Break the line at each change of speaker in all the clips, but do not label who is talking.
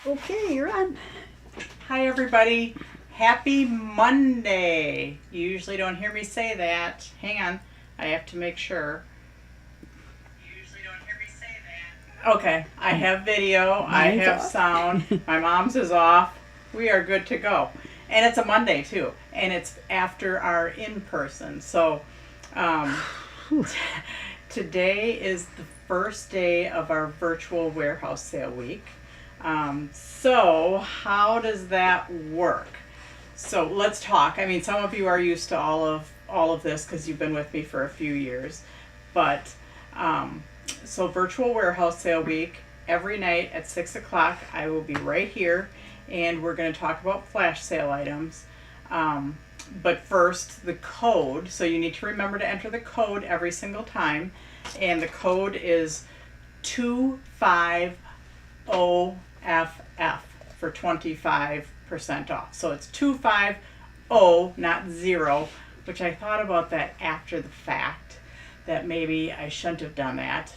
Okay, you're on.
Hi everybody, happy Monday. You usually don't hear me say that. Hang on, I have to make sure. You usually don't hear me say that. Okay, I have video, I
Mine's
have
off.
sound, my mom's is off. We are good to go. And it's a Monday too, and it's after our in-person. So today is the first day of our virtual warehouse sale week. So how does that work? So let's talk. I mean, some of you are used to all of this because you've been with me for a few years. But so virtual warehouse sale week, every night at 6 o'clock, I will be right here, and we're going to talk about flash sale items. But first, the code. So you need to remember to enter the code every single time, and the code is 250FF for 25% off. So it's 250, not 0, which I thought about that after the fact, that maybe I shouldn't have done that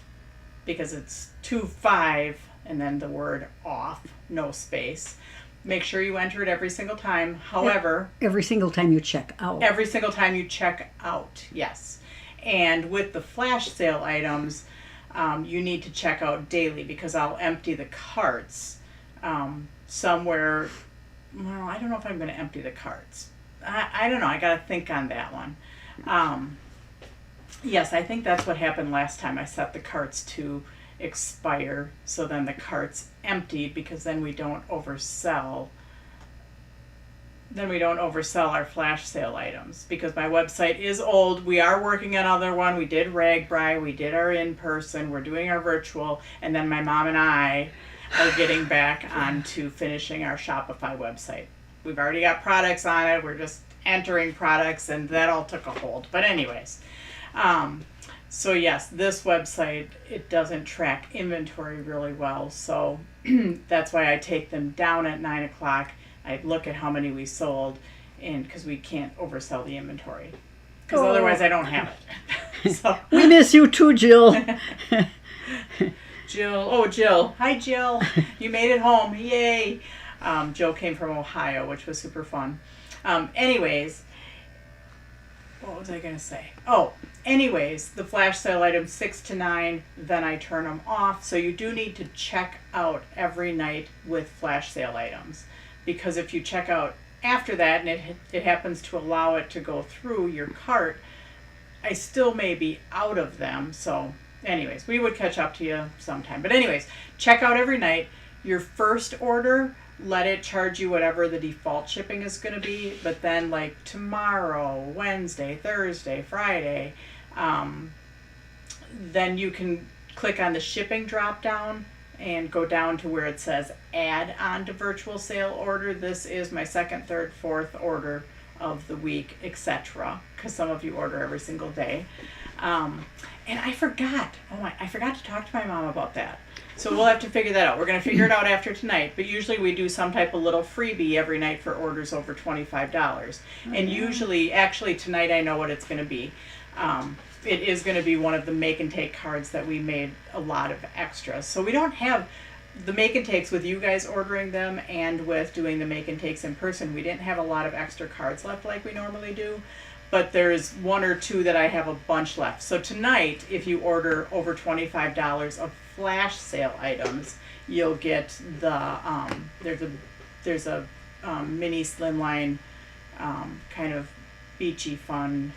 because it's 25 and then the word off, no space. Make sure you enter it every single time. However,
Every single time you check out.
every single time you check out, yes. And with the flash sale items, you need to check out daily because I'll empty the carts somewhere. Well, I don't know if I'm going to empty the carts. I don't know. I got to think on that one. Yes, I think that's what happened last time. I set the carts to expire, so then the carts emptied because then we don't oversell. Then we don't oversell our flash sale items because my website is old. We are working on another one. We did RagBri, we did our in-person, we're doing our virtual, and then my mom and I are getting back onto finishing our Shopify website. We've already got products on it. We're just entering products, and that all took a hold. But anyways, so yes, this website, it doesn't track inventory really well. So that's why I take them down at 9 o'clock. I look at how many we sold, and because we can't oversell the inventory, because otherwise I don't have it. So
We miss you too, Jill.
Jill, hi Jill, you made it home, yay. Jill came from Ohio, which was super fun. Anyways, what was I gonna say? Anyways, the flash sale items 6 to 9, then I turn them off. So you do need to check out every night with flash sale items, because if you check out after that and it happens to allow it to go through your cart, I still may be out of them. So anyways, we would catch up to you sometime. But anyways, check out every night. Your first order, let it charge you whatever the default shipping is going to be. But then like tomorrow, Wednesday, Thursday, Friday, then you can click on the shipping drop down and go down to where it says add on to virtual sale order. This is my second, third, fourth order of the week, etc. Because some of you order every single day. And I forgot. I forgot to talk to my mom about that. So we'll have to figure that out. We're going to figure it out after tonight. But usually we do some type of little freebie every night for orders over $25. And usually, actually tonight I know what it's going to be. It is going to be one of the make and take cards that we made a lot of extras. So we don't have the make and takes with you guys ordering them and with doing the make and takes in person. We didn't have a lot of extra cards left like we normally do. But there's one or two that I have a bunch left. So tonight, if you order over $25 of flash sale items, you'll get the there's a mini slimline kind of beachy fun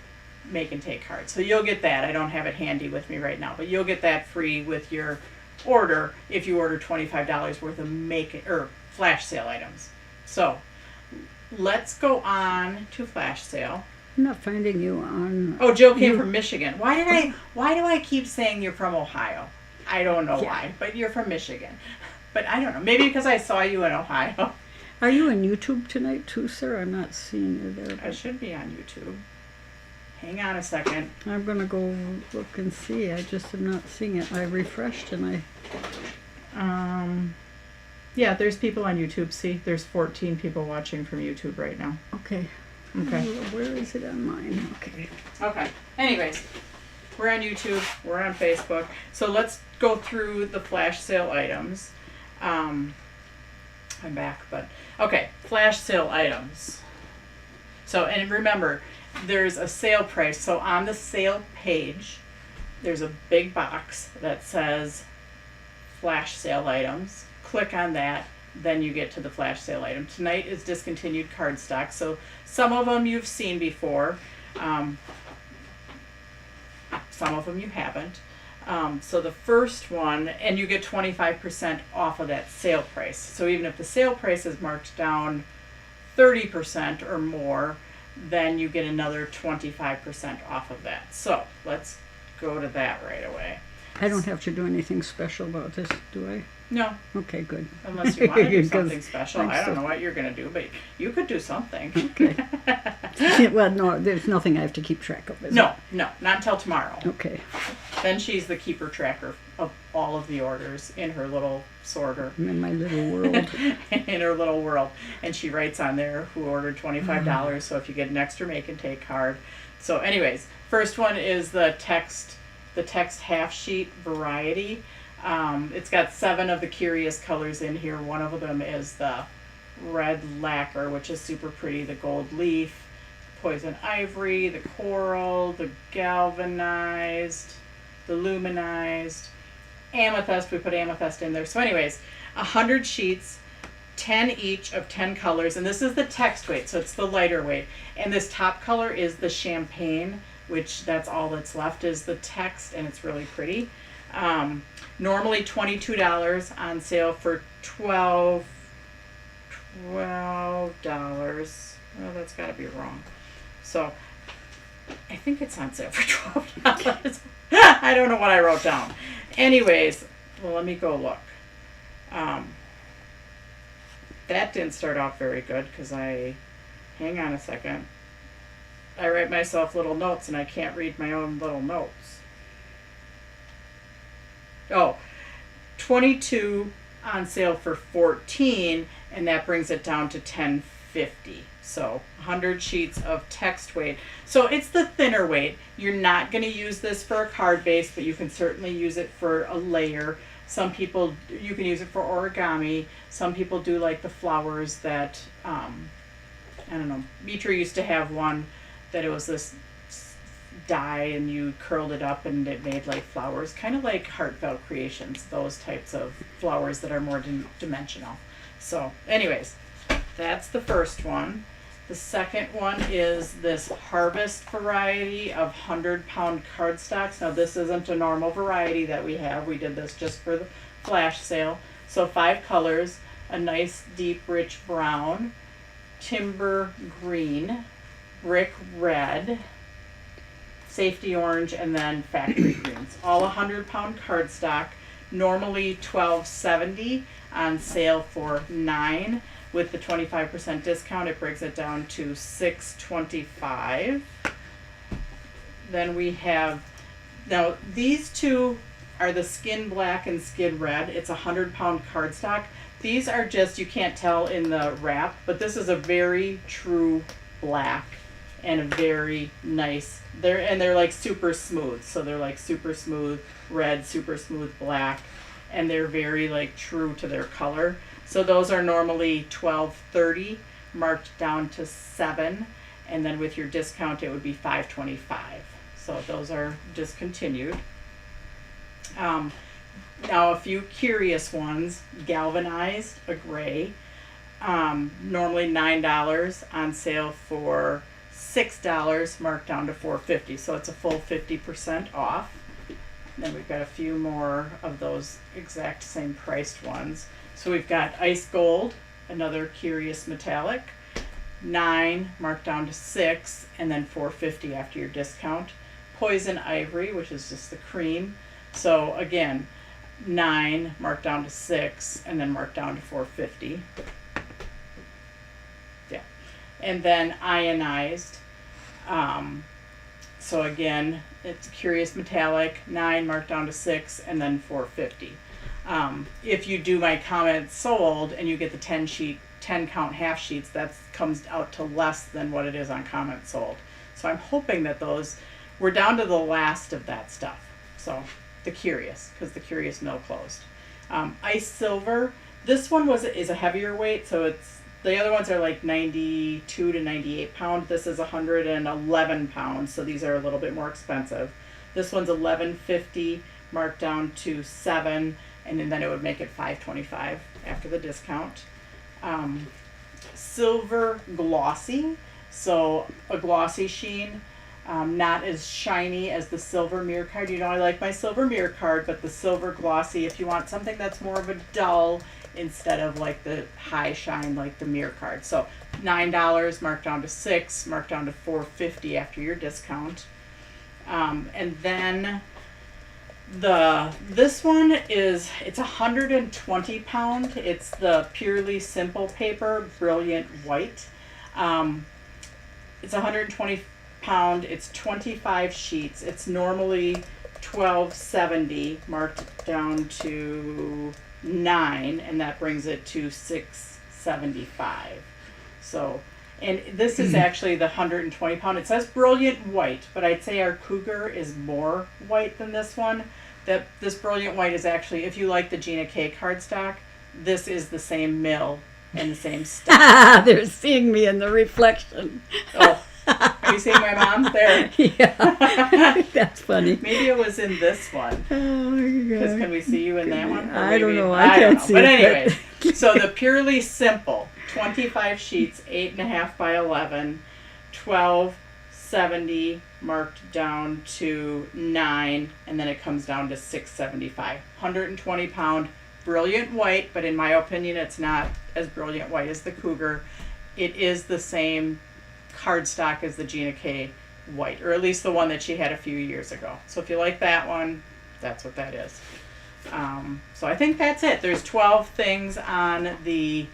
make and take card. So you'll get that. I don't have it handy with me right now, but you'll get that free with your order if you order $25 worth of flash sale items. So let's go on to flash sale.
I'm not finding you on.
Oh, Jill came from Michigan. Why do I keep saying you're from Ohio? I don't know why, but you're from Michigan. But I don't know. Maybe because I saw you in Ohio.
Are you on YouTube tonight too, sir? I'm not seeing you there.
I should be on YouTube. Hang on a second.
I'm going to go look and see. I just am not seeing it. I refreshed and
Yeah, there's people on YouTube. See, there's 14 people watching from YouTube right now.
Okay.
Okay.
Where is it on mine? Okay.
Okay. Anyways, we're on YouTube. We're on Facebook. So let's go through the flash sale items. I'm back, but okay, flash sale items. So, and remember, there's a sale price. So on the sale page, there's a big box that says flash sale items. Click on that, then you get to the flash sale item. Tonight is discontinued cardstock. So some of them you've seen before. Some of them you haven't. So the first one, and you get 25% off of that sale price. So even if the sale price is marked down 30% or more, then you get another 25% off of that. So let's go to that right away.
I don't have to do anything special about this, do I?
No,
Okay, good.
unless you want to do something
Because
special.
I'm
I don't
still-
know what you're going to do, but you could do something.
Okay. Well, no, there's nothing I have to keep track of, is
No, not until tomorrow.
there? Okay.
Then she's the keeper tracker of all of the orders in her little sorter.
I'm in my little world.
In her little world. And she writes on there who ordered $25, so if you get an extra make and take card. So anyways, first one is the text half sheet variety. It's got 7 of the curious colors in here. One of them is the red lacquer, which is super pretty, the gold leaf, poison ivory, the coral, the galvanized, the luminized, amethyst. We put amethyst in there. So anyways, 100 sheets, 10 each of 10 colors, and this is the text weight, so it's the lighter weight. And this top color is the champagne, which that's all that's left is the text, and it's really pretty. Normally $22, on sale for $12. Oh, that's got to be wrong. So I think it's on sale for $12. I don't know what I wrote down. Anyways, well, let me go look. That didn't start off very good because hang on a second. I write myself little notes and I can't read my own little notes. Oh, 22 on sale for 14, and that brings it down to 10.50. So 100 sheets of text weight. So it's the thinner weight. You're not going to use this for a card base, but you can certainly use it for a layer. Some people, you can use it for origami. Some people do like the flowers that, I don't know, Mitra used to have one that it was this dye and you curled it up and it made like flowers, kind of like Heartfelt Creations, those types of flowers that are more dimensional. So anyways, that's the first one. The second one is this harvest variety of 100-pound cardstocks. Now this isn't a normal variety that we have. We did this just for the flash sale. So 5 colors, a nice deep rich brown, timber green, brick red, safety orange, and then factory greens. All 100-pound cardstock, normally $12.70, on sale for $9. With the 25% discount, it brings it down to $6.25. Then we have, now these two are the skin black and skin red. It's 100-pound cardstock. These are just, you can't tell in the wrap, but this is a very true black and a very nice, they're like super smooth. So they're like super smooth red, super smooth black, and they're very like true to their color. So those are normally $12.30, marked down to $7, and then with your discount it would be $5.25. So those are discontinued. Now a few curious ones. Galvanized, a gray, normally $9, on sale for $6, marked down to $4.50. So it's a full 50% off. Then we've got a few more of those exact same priced ones. So we've got ice gold, another curious metallic, $9, marked down to $6, and then $4.50 after your discount. Poison ivory, which is just the cream. So again, $9, marked down to $6, and then marked down to $4.50. Yeah, and then ionized. So again, it's curious metallic, $9, marked down to $6, and then $4.50. If you do my comment sold and you get the 10 count half sheets, that comes out to less than what it is on comment sold. So I'm hoping that we're down to the last of that stuff. So the curious, because the curious mill closed. Ice silver, This one is a heavier weight, so the other ones are like 92 to 98 pound. This is 111 pounds, so these are a little bit more expensive. This one's 11.50, marked down to 7, and then it would make it 5.25 after the discount. Silver glossy, so a glossy sheen, not as shiny as the silver mirror card. You know, I like my silver mirror card, but the silver glossy, if you want something that's more of a dull instead of like the high shine like the mirror card. So $9, marked down to $6, marked down to $4.50 after your discount. And then this one it's 120 pound. It's the Purely Simple paper, Brilliant White. It's 120 pound. It's 25 sheets. It's normally $12.70, marked down to 9, and that brings it to $6.75. So, and this is actually the 120 pound. It says Brilliant White, but I'd say our Cougar is more white than this one. This Brilliant White is actually, if you like the Gina K cardstock, this is the same mill and the same stuff.
They're seeing me in the reflection.
Oh, are you seeing my mom there?
Yeah, that's funny.
Maybe it was in this one.
Oh,
Because can we see you in that one? Or
I don't
maybe-
know. I can't
don't know.
see
But
it,
anyways, so the Purely Simple, 25 sheets, 8.5 by 11, $12.70, marked down to 9, and then it comes down to $6.75. 120 pound, Brilliant White, but in my opinion, it's not as brilliant white as the Cougar. It is the same cardstock as the Gina K white, or at least the one that she had a few years ago. So if you like that one, that's what that is. So I think that's it. There's 12 things on the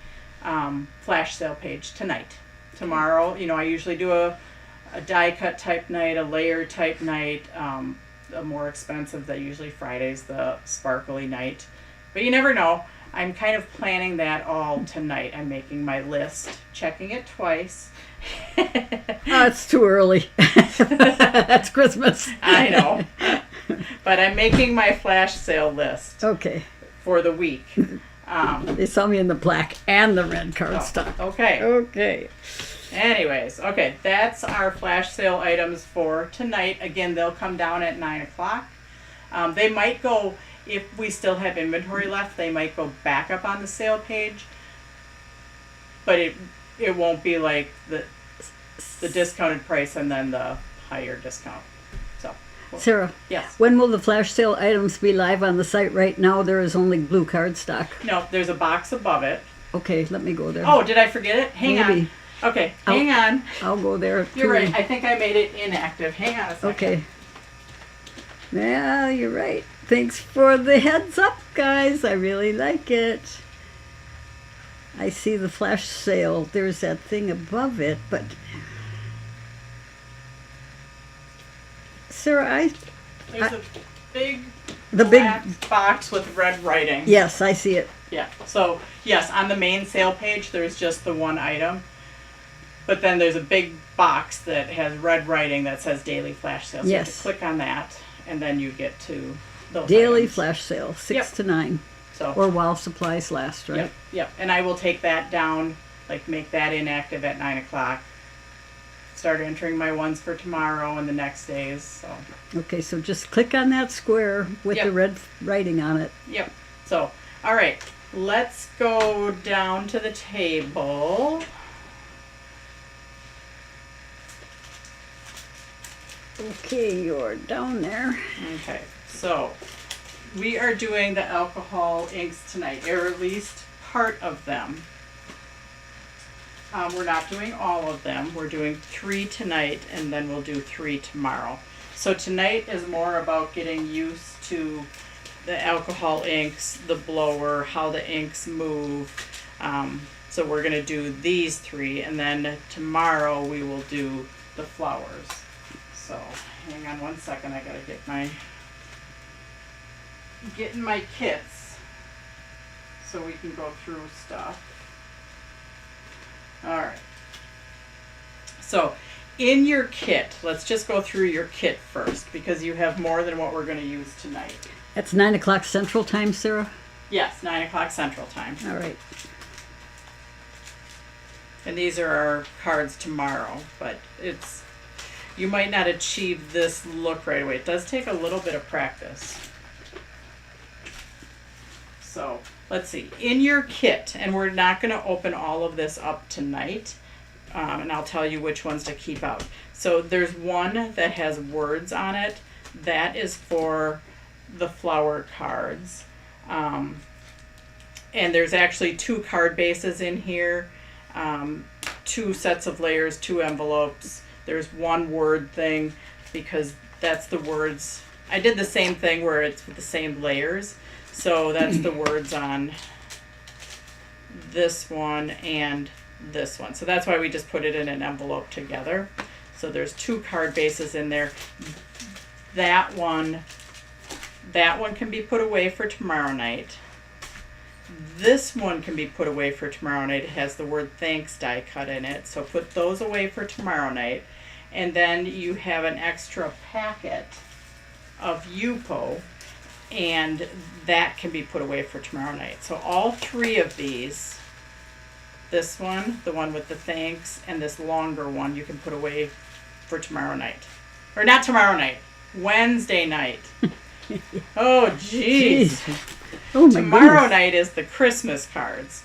flash sale page tonight. Tomorrow, you know, I usually do a die cut type night, a layer type night, a more expensive, that usually Friday's the sparkly night. But you never know. I'm kind of planning that all tonight. I'm making my list, checking it twice.
Oh, it's too early. That's Christmas.
I know. But I'm making my flash sale list
Okay.
for the week.
They saw me in the black and the red cardstock.
Okay.
Okay.
Anyways, okay, that's our flash sale items for tonight. Again, they'll come down at 9 o'clock. They might go, if we still have inventory left, they might go back up on the sale page. But it won't be like the discounted price and then the higher discount. So,
Sarah,
yes.
when will the flash sale items be live on the site? Right now, there is only blue cardstock.
No, there's a box above it.
Okay, let me go there.
Oh, did I forget it? Hang
Maybe.
on. Okay, hang on.
I'll go there.
You're
too.
right. I think I made it inactive. Hang on a second.
Okay. Yeah, you're right. Thanks for the heads up, guys. I really like it. I see the flash sale. There's that thing above it, but Sarah,
There's a big
the
black
big
box with red writing.
yes, I see it.
Yeah. So, yes, on the main sale page, there's just the one item. But then there's a big box that has red writing that says daily flash sale. So you have to
Yes.
click on that, and then you get to those
Daily
items.
flash sale, 6
Yep.
to 9,
So,
or while supplies last, right?
yep, yep. And I will take that down, like make that inactive at 9 o'clock. Start entering my ones for tomorrow and the next days. So,
Okay, so just click on that square with
Yep.
the red writing on it.
yep. So, all right. Let's go down to the table.
Okay, you're down there.
Okay, so we are doing the alcohol inks tonight, or at least part of them. We're not doing all of them. We're doing 3 tonight, and then we'll do 3 tomorrow. So tonight is more about getting used to the alcohol inks, the blower, how the inks move. So we're going to do these 3, and then tomorrow we will do the flowers. So hang on one second, I gotta getting my kits so we can go through stuff. Alright. So in your kit, let's just go through your kit first because you have more than what we're gonna use tonight.
That's 9 o'clock Central Time, Sarah?
Yes, 9 o'clock Central Time.
All right.
And these are our cards tomorrow, but you might not achieve this look right away. It does take a little bit of practice. So let's see, in your kit, and we're not going to open all of this up tonight, and I'll tell you which ones to keep out. So there's one that has words on it. That is for the flower cards. And there's actually 2 card bases in here, 2 sets of layers, 2 envelopes. There's 1 word thing because that's the words. I did the same thing where it's with the same layers. So that's the words on this one and this one. So that's why we just put it in an envelope together. So there's 2 card bases in there. That one can be put away for tomorrow night. This one can be put away for tomorrow night. It has the word thanks die cut in it. So put those away for tomorrow night. And then you have an extra packet of Yupo, and that can be put away for tomorrow night. So all 3 of these, this one, the one with the thanks, and this longer one, you can put away for tomorrow night. Or not tomorrow night, Wednesday night. Oh, jeez.
Oh, my
Tomorrow
goodness.
night is the Christmas cards,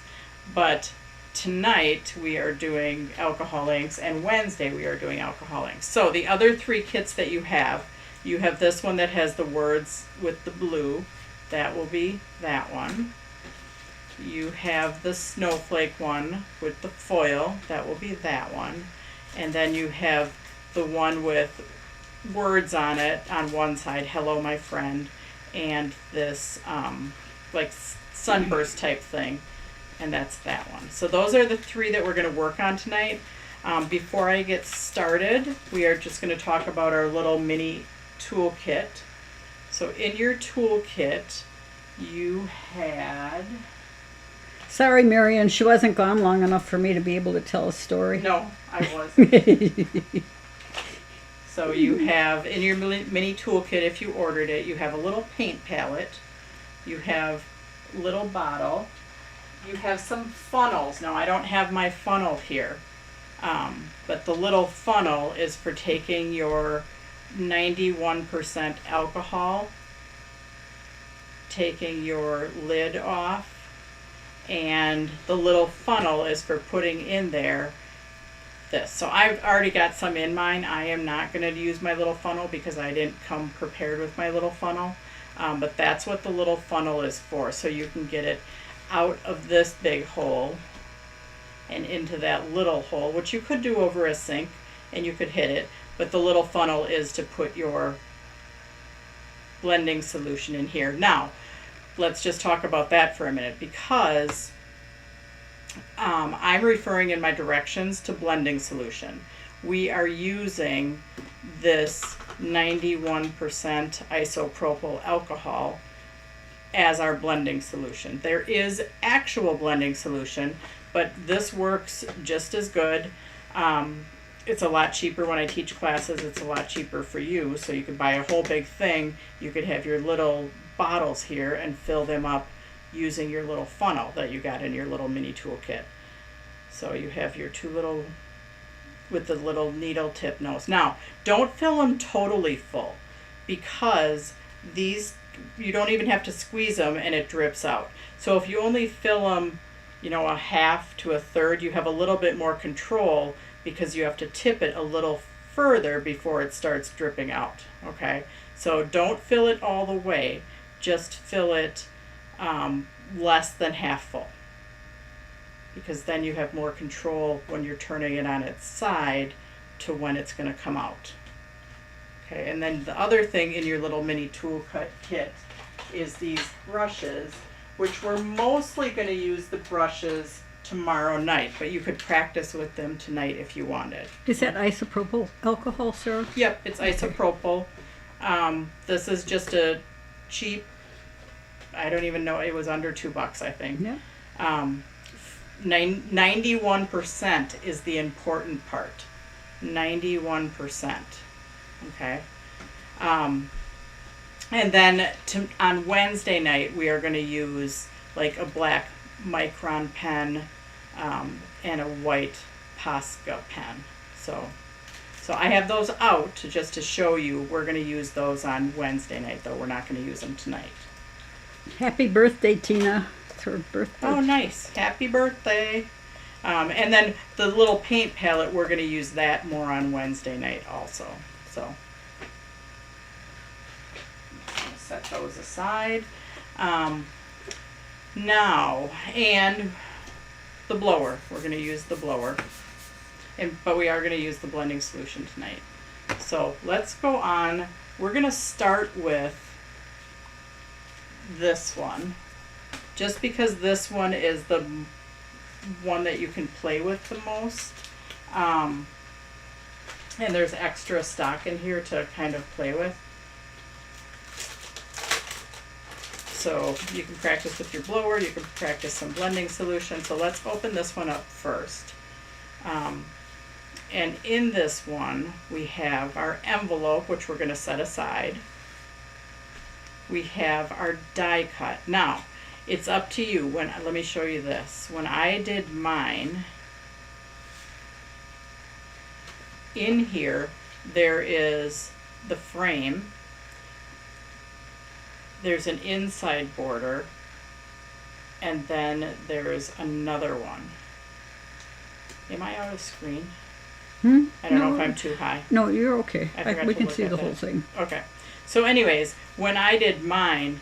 but tonight we are doing alcohol inks, and Wednesday we are doing alcohol inks. So the other 3 kits that you have this one that has the words with the blue. That will be that one. You have the snowflake one with the foil. That will be that one. And then you have the one with words on it on one side, hello my friend, and this like sunburst type thing, and that's that one. So those are the 3 that we're going to work on tonight. Before I get started, we are just going to talk about our little mini toolkit. So in your toolkit you had,
Sorry, Marion, she wasn't gone long enough for me to be able to tell a story.
no, I wasn't. So you have in your mini toolkit, if you ordered it, you have a little paint palette, you have a little bottle, you have some funnels. Now I don't have my funnel here, but the little funnel is for taking your 91% alcohol, taking your lid off, and the little funnel is for putting in there this. So I've already got some in mine. I am not going to use my little funnel because I didn't come prepared with my little funnel, but that's what the little funnel is for. So you can get it out of this big hole and into that little hole, which you could do over a sink and you could hit it, but the little funnel is to put your blending solution in here. Now let's just talk about that for a minute, because I'm referring in my directions to blending solution. We are using this 91% isopropyl alcohol as our blending solution. There is actual blending solution, but this works just as good. It's a lot cheaper when I teach classes. It's a lot cheaper for you, so you could buy a whole big thing. You could have your little bottles here and fill them up using your little funnel that you got in your little mini toolkit. So you have your 2 little, with the little needle tip nose. Now, don't fill them totally full, because these, you don't even have to squeeze them and it drips out. So if you only fill them, a half to a third, you have a little bit more control, because you have to tip it a little further before it starts dripping out. Okay, so don't fill it all the way, just fill it less than half full, because then you have more control when you're turning it on its side to when it's going to come out. Okay, and then the other thing in your little mini tool kit is these brushes, which we're mostly going to use the brushes tomorrow night, but you could practice with them tonight if you wanted.
Is that isopropyl alcohol, Sarah?
Yep, it's isopropyl. This is just a cheap, I don't even know, it was under $2, I think.
Yeah.
91% is the important part. 91%. Okay. And then on Wednesday night, we are going to use like a black Micron pen and a white Posca pen. So I have those out just to show you. We're going to use those on Wednesday night, though. We're not going to use them tonight.
Happy birthday, Tina. It's her birthday.
Oh, nice. Happy birthday. And then the little paint palette, we're going to use that more on Wednesday night also. So set those aside. Now, and the blower. We're going to use the blower. But we are going to use the blending solution tonight. So let's go on. We're going to start with this one. Just because this one is the one that you can play with the most. And there's extra stock in here to kind of play with. So you can practice with your blower, you can practice some blending solution. So let's open this one up first. And in this one, we have our envelope, which we're going to set aside. We have our die cut. Now, it's up to you. Let me show you this. When I did mine, in here, there is the frame. There's an inside border, and then there's another one. Am I out of screen? I don't know if I'm too high.
No, you're okay. We can
look
see
at
the
that.
whole thing.
Okay. So anyways, when I did mine,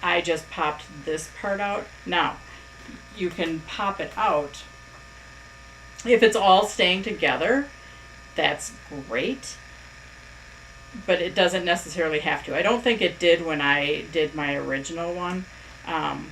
I just popped this part out. Now, you can pop it out. If it's all staying together, that's great. But it doesn't necessarily have to. I don't think it did when I did my original one. I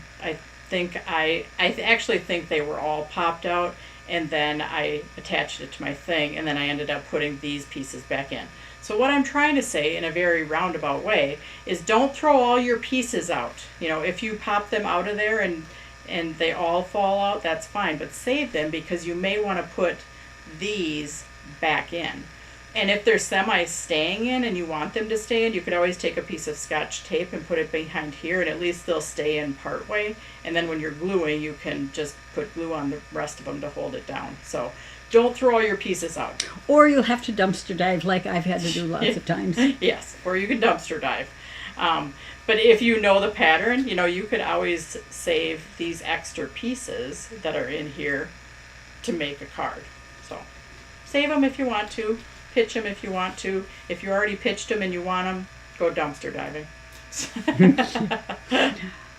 actually think they were all popped out, and then I attached it to my thing, and then I ended up putting these pieces back in. So what I'm trying to say in a very roundabout way is don't throw all your pieces out. You know, if you pop them out of there and they all fall out, that's fine, but save them because you may want to put these back in. And if they're semi-staying in and you want them to stay in, you could always take a piece of Scotch tape and put it behind here, and at least they'll stay in part way. And then when you're gluing, you can just put glue on the rest of them to hold it down. So don't throw all your pieces out.
Or you'll have to dumpster dive like I've had to do lots of times.
Yes, or you can dumpster dive. But if you know the pattern, you know, you could always save these extra pieces that are in here to make a card. So save them if you want to. Pitch them if you want to. If you already pitched them and you want them, go dumpster diving.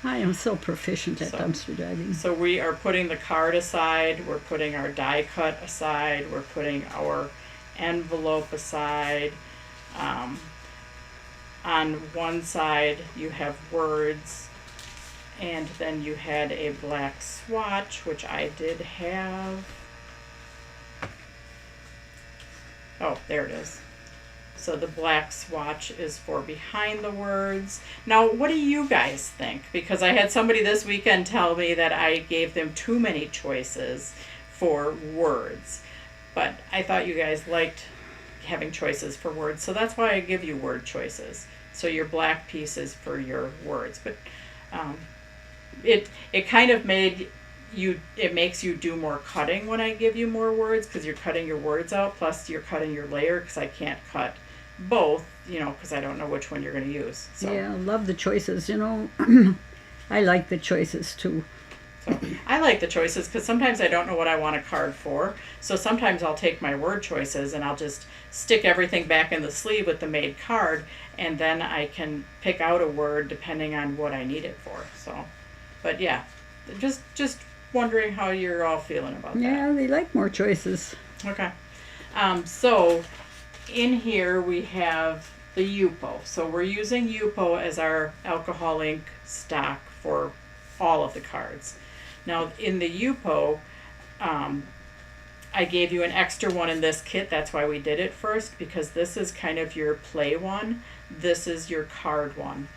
I am so proficient at dumpster diving.
So we are putting the card aside. We're putting our die cut aside. We're putting our envelope aside. On one side you have words, and then you had a black swatch, which I did have. Oh, there it is. So the black swatch is for behind the words. Now, what do you guys think? Because I had somebody this weekend tell me that I gave them too many choices for words. But I thought you guys liked having choices for words, so that's why I give you word choices. So your black piece is for your words. But it kind of it makes you do more cutting when I give you more words, because you're cutting your words out, plus you're cutting your layer, because I can't cut both, you know, because I don't know which one you're going to use. So.
Yeah, I love the choices, you know. I like the choices too.
So I like the choices because sometimes I don't know what I want a card for. So sometimes I'll take my word choices and I'll just stick everything back in the sleeve with the made card, and then I can pick out a word depending on what I need it for. So, but yeah, just wondering how you're all feeling about that.
Yeah, they like more choices.
Okay. So in here we have the Yupo. So we're using Yupo as our alcohol ink stock for all of the cards. Now in the Yupo, I gave you an extra one in this kit. That's why we did it first, because this is kind of your play one. This is your card one.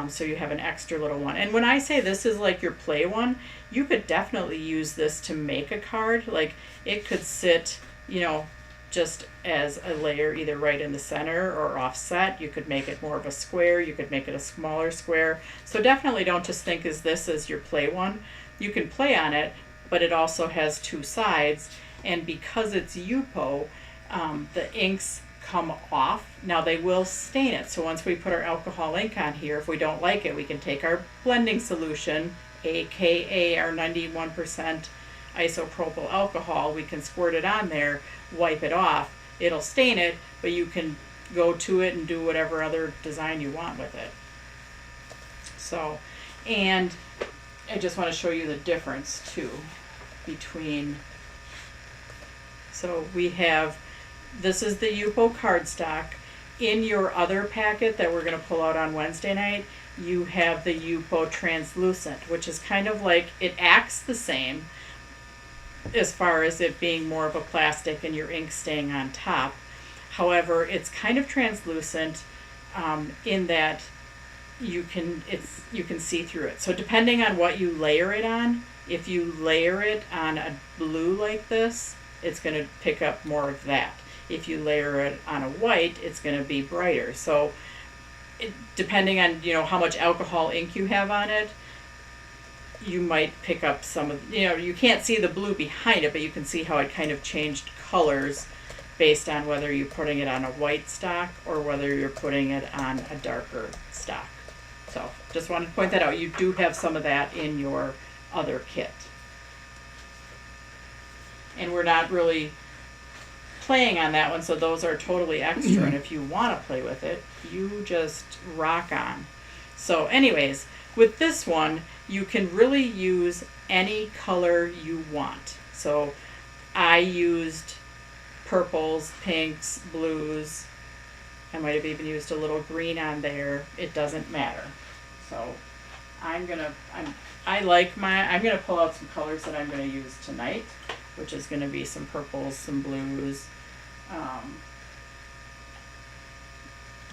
So you have an extra little one. And when I say this is like your play one, you could definitely use this to make a card. Like it could sit, you know, just as a layer either right in the center or offset. You could make it more of a square, you could make it a smaller square. So definitely don't just think of this as your play one. You can play on it, but it also has two sides, and because it's Yupo, the inks come off. Now they will stain it, so once we put our alcohol ink on here, if we don't like it, we can take our blending solution, aka our 91% isopropyl alcohol, we can squirt it on there, wipe it off. It'll stain it, but you can go to it and do whatever other design you want with it. So, and I just want to show you the difference too between, so we have, this is the Yupo cardstock. In your other packet that we're going to pull out on Wednesday night, you have the Yupo translucent, which is kind of like, it acts the same as far as it being more of a plastic and your ink staying on top. However, it's kind of translucent in that you can see through it. So depending on what you layer it on, if you layer it on a blue like this, it's going to pick up more of that. If you layer it on a white, it's going to be brighter. So depending on, you know, how much alcohol ink you have on it, you might pick up some of, you know, you can't see the blue behind it, but you can see how it kind of changed colors based on whether you're putting it on a white stock or whether you're putting it on a darker stock. So just wanted to point that out. You do have some of that in your other kit. And we're not really playing on that one, so those are totally extra. And if you want to play with it, you just rock on. So anyways, with this one, you can really use any color you want. So I used purples, pinks, blues. I might have even used a little green on there. It doesn't matter. So I'm gonna pull out some colors that I'm gonna use tonight, which is gonna be some purples, some blues.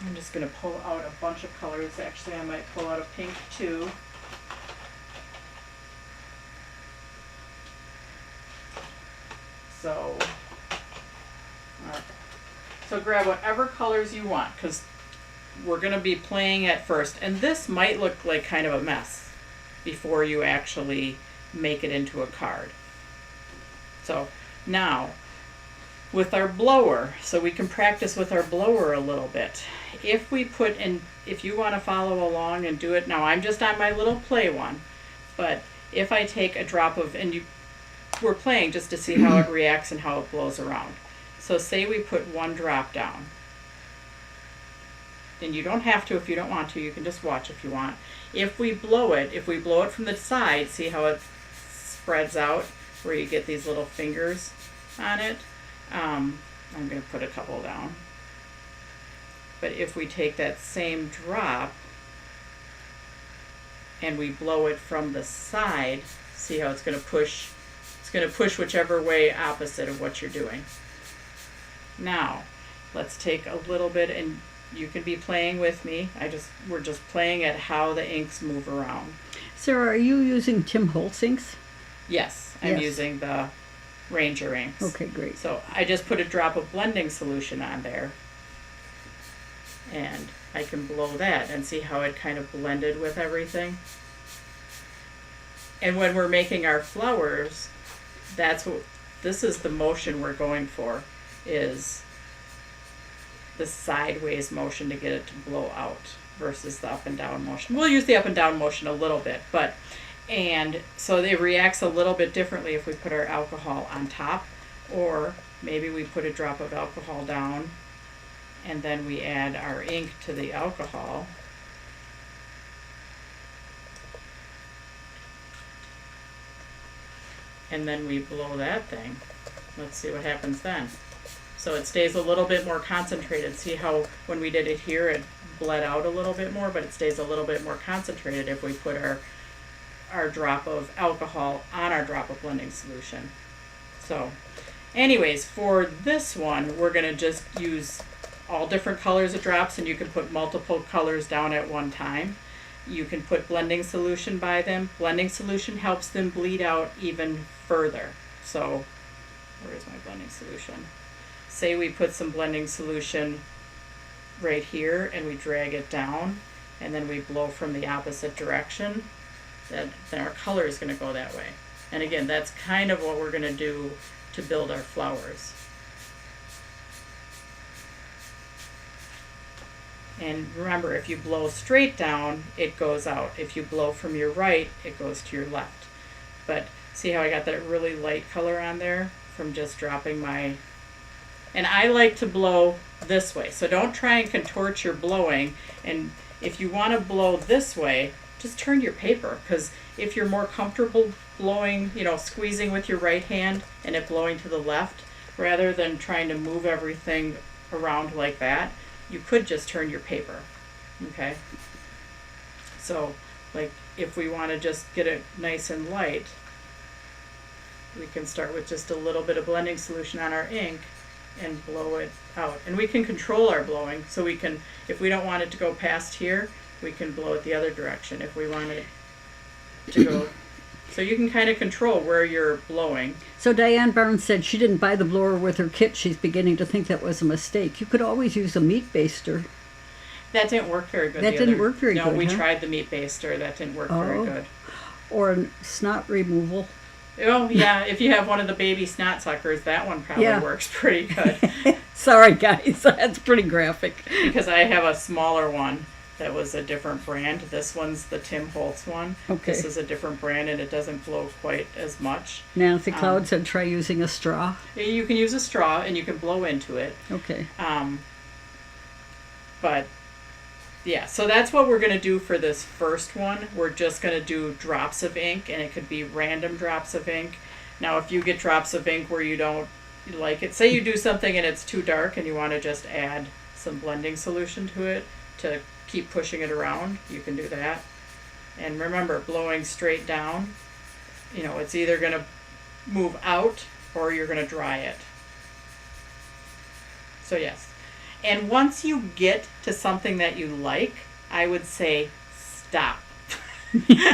I'm just gonna pull out a bunch of colors. Actually, I might pull out a pink too. So, so grab whatever colors you want, because we're going to be playing at first. And this might look like kind of a mess before you actually make it into a card. So now, with our blower, so we can practice with our blower a little bit. If we put in, if you want to follow along and do it, now I'm just on my little play one, but if I take a drop of, and we're playing just to see how it reacts and how it blows around. So say we put one drop down. And you don't have to if you don't want to, you can just watch if you want. If we blow it from the side, see how it spreads out where you get these little fingers on it? I'm going to put a couple down. But if we take that same drop and we blow it from the side, see how it's going to push? It's going to push whichever way opposite of what you're doing. Now, let's take a little bit, and you can be playing with me. We're just playing at how the inks move around.
Sarah, are you using Tim Holtz inks?
Yes, I'm using the Ranger inks.
Okay, great.
So I just put a drop of blending solution on there, and I can blow that and see how it kind of blended with everything. And when we're making our flowers, this is the motion we're going for, is the sideways motion to get it to blow out versus the up and down motion. We'll use the up and down motion a little bit, and so it reacts a little bit differently if we put our alcohol on top, or maybe we put a drop of alcohol down and then we add our ink to the alcohol. And then we blow that thing. Let's see what happens then. So it stays a little bit more concentrated. See how when we did it here, it bled out a little bit more, but it stays a little bit more concentrated if we put our drop of alcohol on our drop of blending solution. So anyways, for this one, we're going to just use all different colors of drops, and you can put multiple colors down at one time. You can put blending solution by them. Blending solution helps them bleed out even further. So where is my blending solution? say we put some blending solution right here and we drag it down and then we blow from the opposite direction, then our color is going to go that way. And again, that's kind of what we're going to do to build our flowers. And remember, if you blow straight down, it goes out. If you blow from your right, it goes to your left. But see how I got that really light color on there from just dropping my... And I like to blow this way. So don't try and contort your blowing. And if you want to blow this way, just turn your paper. Because if you're more comfortable blowing, you know, squeezing with your right hand and it blowing to the left, rather than trying to move everything around like that, you could just turn your paper, okay? So, like, if we want to just get it nice and light, we can start with just a little bit of blending solution on our ink and blow it out. And we can control our blowing, so we can, if we don't want it to go past here, we can blow it the other direction if we want it to go. So you can kind of control where you're blowing.
So Diane Barnes said she didn't buy the blower with her kit. She's beginning to think that was a mistake. You could always use a meat baster.
That didn't work very good.
That didn't work very good.
No, we
huh?
tried the meat baster. That didn't work very good.
Or snot removal.
Oh, yeah. If you have one of the baby snot suckers, that one probably works pretty good.
Sorry, guys. That's pretty graphic.
Because I have a smaller one that was a different brand. This one's the Tim Holtz one.
Okay.
This is a different brand, and it doesn't blow quite as much.
Nancy Cloud said try using a straw.
You can use a straw, and you can blow into it.
Okay.
But, yeah, so that's what we're going to do for this first one. We're just going to do drops of ink, and it could be random drops of ink. Now, if you get drops of ink where you don't like it, say you do something and it's too dark and you want to just add some blending solution to it to keep pushing it around, you can do that. And remember, blowing straight down, you know, it's either going to move out or you're going to dry it. So yes. And once you get to something that you like, I would say stop.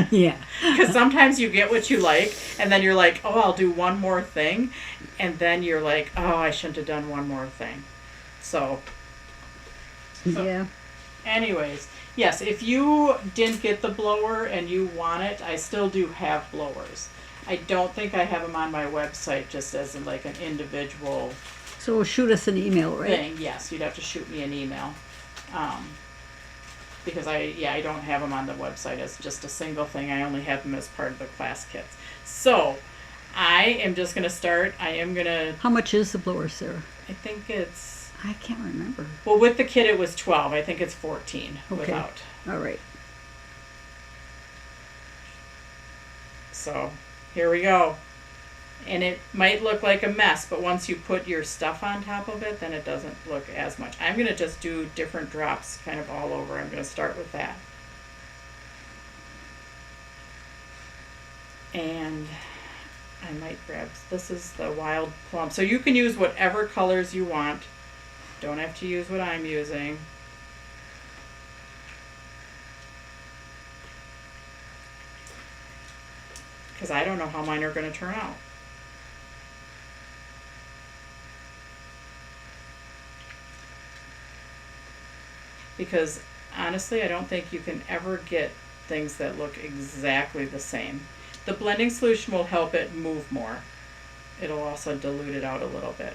Yeah.
Because sometimes you get what you like, and then you're like, oh, I'll do one more thing. And then you're like, oh, I shouldn't have done one more thing. So
yeah.
Anyways, yes, if you didn't get the blower and you want it, I still do have blowers. I don't think I have them on my website just as in like an individual
So shoot us an email, right?
thing. Yes, you'd have to shoot me an email. Because I don't have them on the website as just a single thing. I only have them as part of the class kits. So I am just going to start. I am going to...
How much is the blower, Sarah?
I think it's...
I can't remember.
Well, with the kit it was 12. I think it's 14 without.
All right.
So here we go. And it might look like a mess, but once you put your stuff on top of it, then it doesn't look as much. I'm going to just do different drops kind of all over. I'm going to start with that. And I might grab, this is the Wild Plum. So you can use whatever colors you want. Don't have to use what I'm using. Because I don't know how mine are going to turn out. Because honestly, I don't think you can ever get things that look exactly the same. The blending solution will help it move more. It'll also dilute it out a little bit.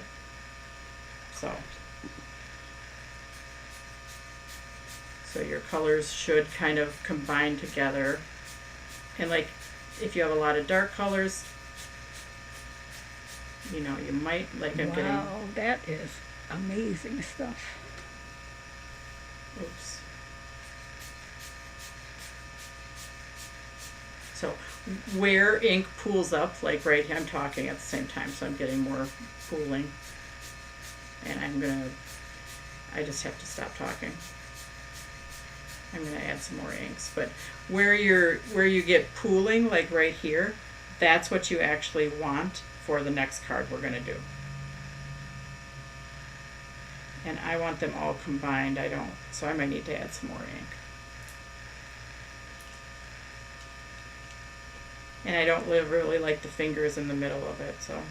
So your colors should kind of combine together. And like, if you have a lot of dark colors, you know, you might, like I'm getting...
Wow, that is amazing stuff.
Oops. So where ink pools up, like right here, I'm talking at the same time, so I'm getting more pooling. And I just have to stop talking. I'm gonna add some more inks, but where you get pooling, like right here, that's what you actually want for the next card we're gonna do. And I want them all combined. I don't, so I might need to add some more ink. And I don't really like the fingers in the middle of it, so.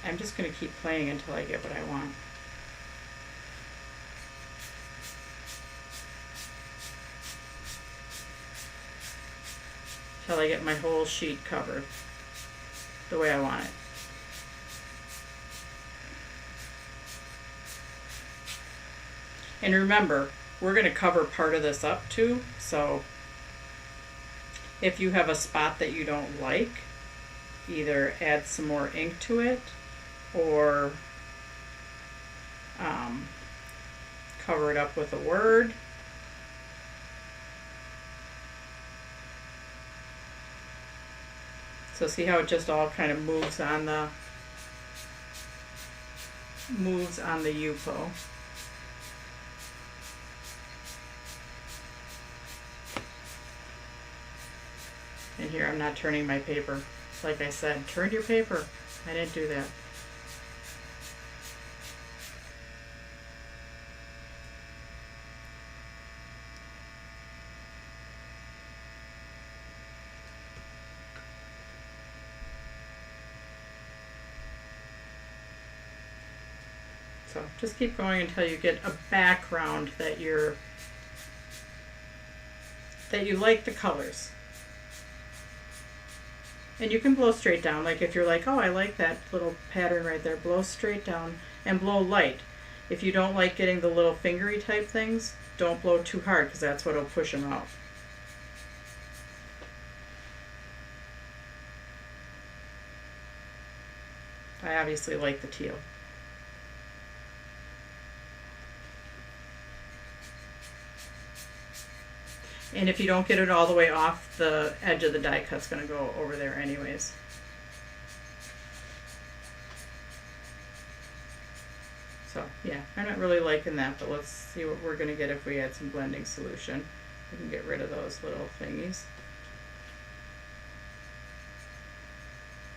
I'm just going to keep playing until I get what I want. Until I get my whole sheet covered the way I want it. And remember, we're going to cover part of this up too, so if you have a spot that you don't like, either add some more ink to it or cover it up with a word. So see how it just all kind of moves on the Yupo. And here I'm not turning my paper. Like I said, turn your paper. I didn't do that. So just keep going until you get a background that you like the colors. And you can blow straight down, like if you're like, oh, I like that little pattern right there, blow straight down and blow light. If you don't like getting the little fingery type things, don't blow too hard because that's what will push them out. I obviously like the teal. And if you don't get it all the way off, the edge of the die cut's going to go over there anyways. So yeah, I'm not really liking that, but let's see what we're going to get if we add some blending solution. We can get rid of those little thingies.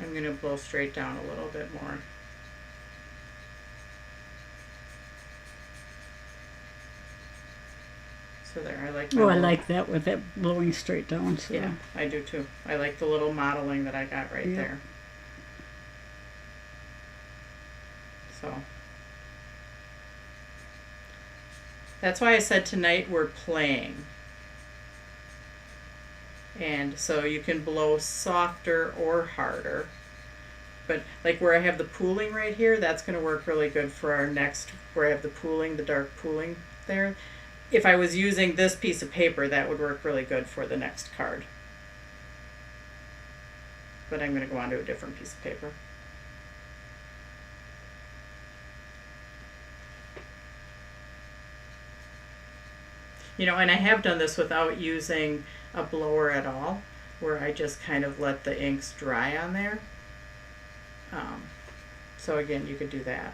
I'm going to blow straight down a little bit more. So there, I like.
Oh, I like that with it blowing straight down. So.
Yeah, I do too. I like the little modeling that I got right there. So that's why I said tonight we're playing. And so you can blow softer or harder. But like where I have the pooling right here, that's going to work really good for our next, where I have the pooling, the dark pooling there. If I was using this piece of paper, that would work really good for the next card. But I'm going to go on to a different piece of paper. You know, and I have done this without using a blower at all, where I just kind of let the inks dry on there. So again, you could do that.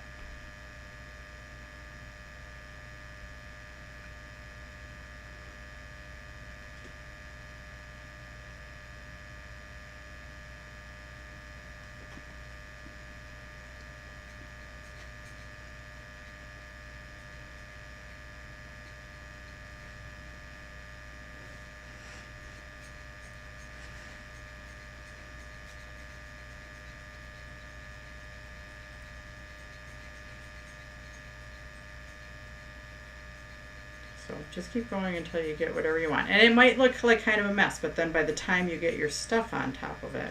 So just keep going until you get whatever you want. And it might look like kind of a mess, but then by the time you get your stuff on top of it,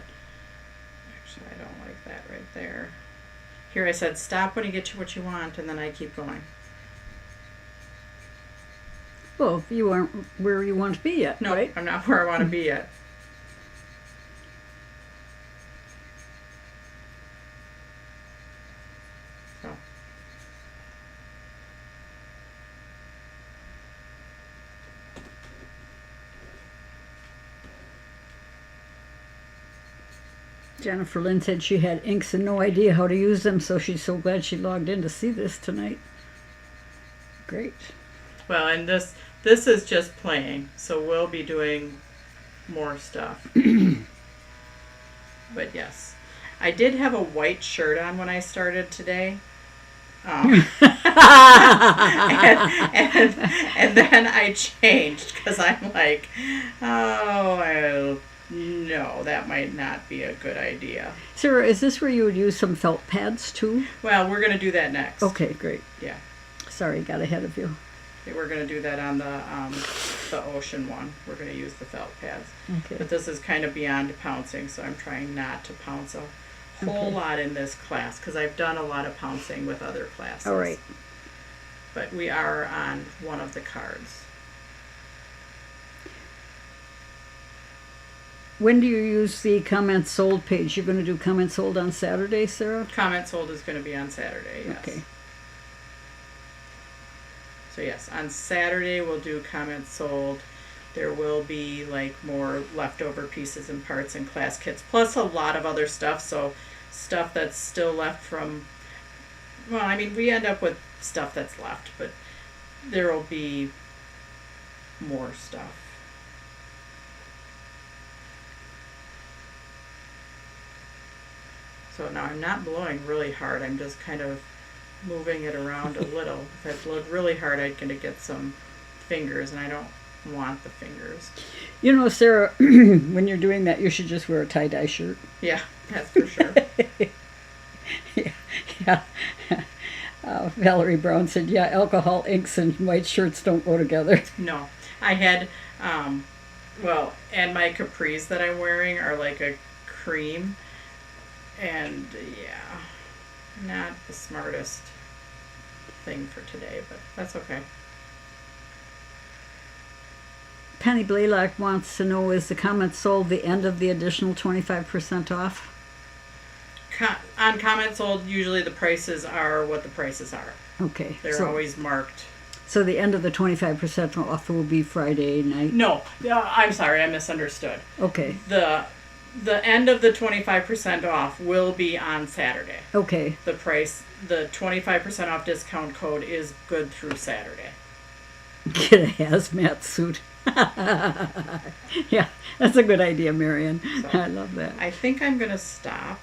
actually I don't like that right there. Here I said stop when you get to what you want, and then I keep going.
Well, you aren't where you want to be yet,
No,
right?
I'm not where I want to be yet. So.
Jennifer Lynn said she had inks and no idea how to use them, so she's so glad she logged in to see this tonight. Great.
Well, and this is just playing, so we'll be doing more stuff. But yes, I did have a white shirt on when I started today. And then I changed because I'm like, oh, No, that might not be a good idea.
Sarah, is this where you would use some felt pads too?
Well, we're going to do that next.
Okay, great.
Yeah.
Sorry, got ahead of you.
We're going to do that on the ocean one. We're going to use the felt pads.
Okay.
But this is kind of beyond pouncing, so I'm trying not to pounce a whole lot in this class because I've done a lot of pouncing with other classes.
All right.
But we are on one of the cards.
When do you use the comments sold page? You're going to do comments sold on Saturday, Sarah?
Comment sold is going to be on Saturday, yes.
Okay.
So yes, on Saturday we'll do comments sold. There will be like more leftover pieces and parts and class kits, plus a lot of other stuff. So stuff that's still left from, well, I mean, we end up with stuff that's left, but there will be more stuff. So now I'm not blowing really hard. I'm just kind of moving it around a little. If I blowed really hard, I'm going to get some fingers, and I don't want the fingers.
You know, Sarah, when you're doing that, you should just wear a tie-dye shirt.
Yeah, that's for sure.
Yeah. Valerie Brown said, yeah, alcohol inks and white shirts don't go together.
No. I had, well, and my capris that I'm wearing are like a cream. And yeah, not the smartest thing for today, but that's okay.
Penny Blaylock wants to know, is the comment sold the end of the additional 25% off?
On comment sold, usually the prices are what the prices are.
Okay.
They're always marked.
So the end of the 25% off will be Friday night?
No, I'm sorry, I misunderstood.
Okay.
The end of the 25% off will be on Saturday.
Okay.
The 25% off discount code is good through Saturday.
Get a hazmat suit. Yeah, that's a good idea, Marion.
So,
I love that.
I think I'm going to stop.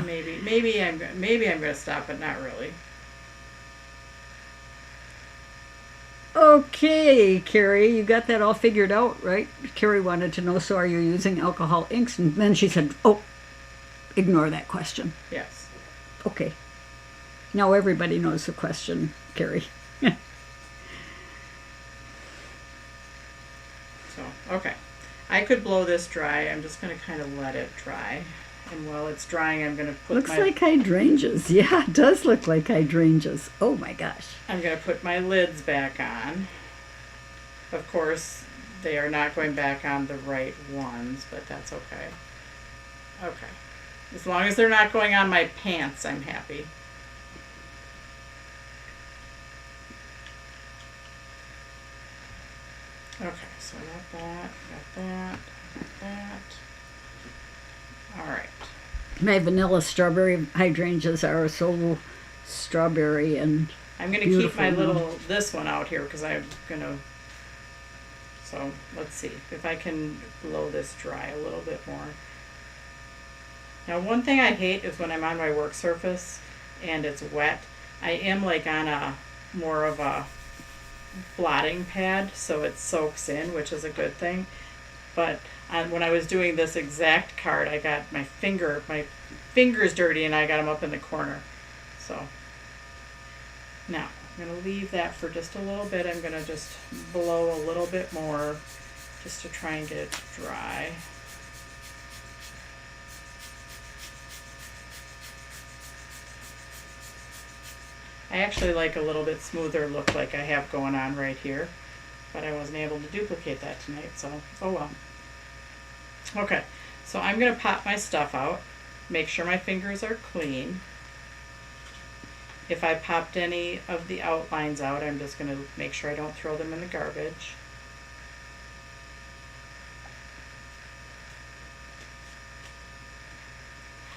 maybe I'm going to stop, but not really.
Okay, Carrie, you got that all figured out, right? Carrie wanted to know, so are you using alcohol inks? And then she said, oh, ignore that question.
Yes.
Okay. Now everybody knows the question, Carrie.
So, okay. I could blow this dry. I'm just going to kind of let it dry. And while it's drying, I'm going to put
Looks like hydrangeas. Yeah, it does look like hydrangeas. Oh my gosh.
I'm going to put my lids back on. Of course, they are not going back on the right ones, but that's okay. Okay. As long as they're not going on my pants, I'm happy. Okay, so I got that. All right.
My vanilla strawberry hydrangeas are so strawberry and
I'm going to keep my
beautiful.
this one out here because I'm going to, so let's see if I can blow this dry a little bit more. Now one thing I hate is when I'm on my work surface and it's wet, I am like on a more of a blotting pad, so it soaks in, which is a good thing. But when I was doing this exact card, I got my fingers dirty and I got them up in the corner. So now I'm going to leave that for just a little bit. I'm going to just blow a little bit more just to try and get it dry. I actually like a little bit smoother look like I have going on right here, but I wasn't able to duplicate that tonight, so oh well. Okay, so I'm going to pop my stuff out, make sure my fingers are clean. If I popped any of the outlines out, I'm just going to make sure I don't throw them in the garbage.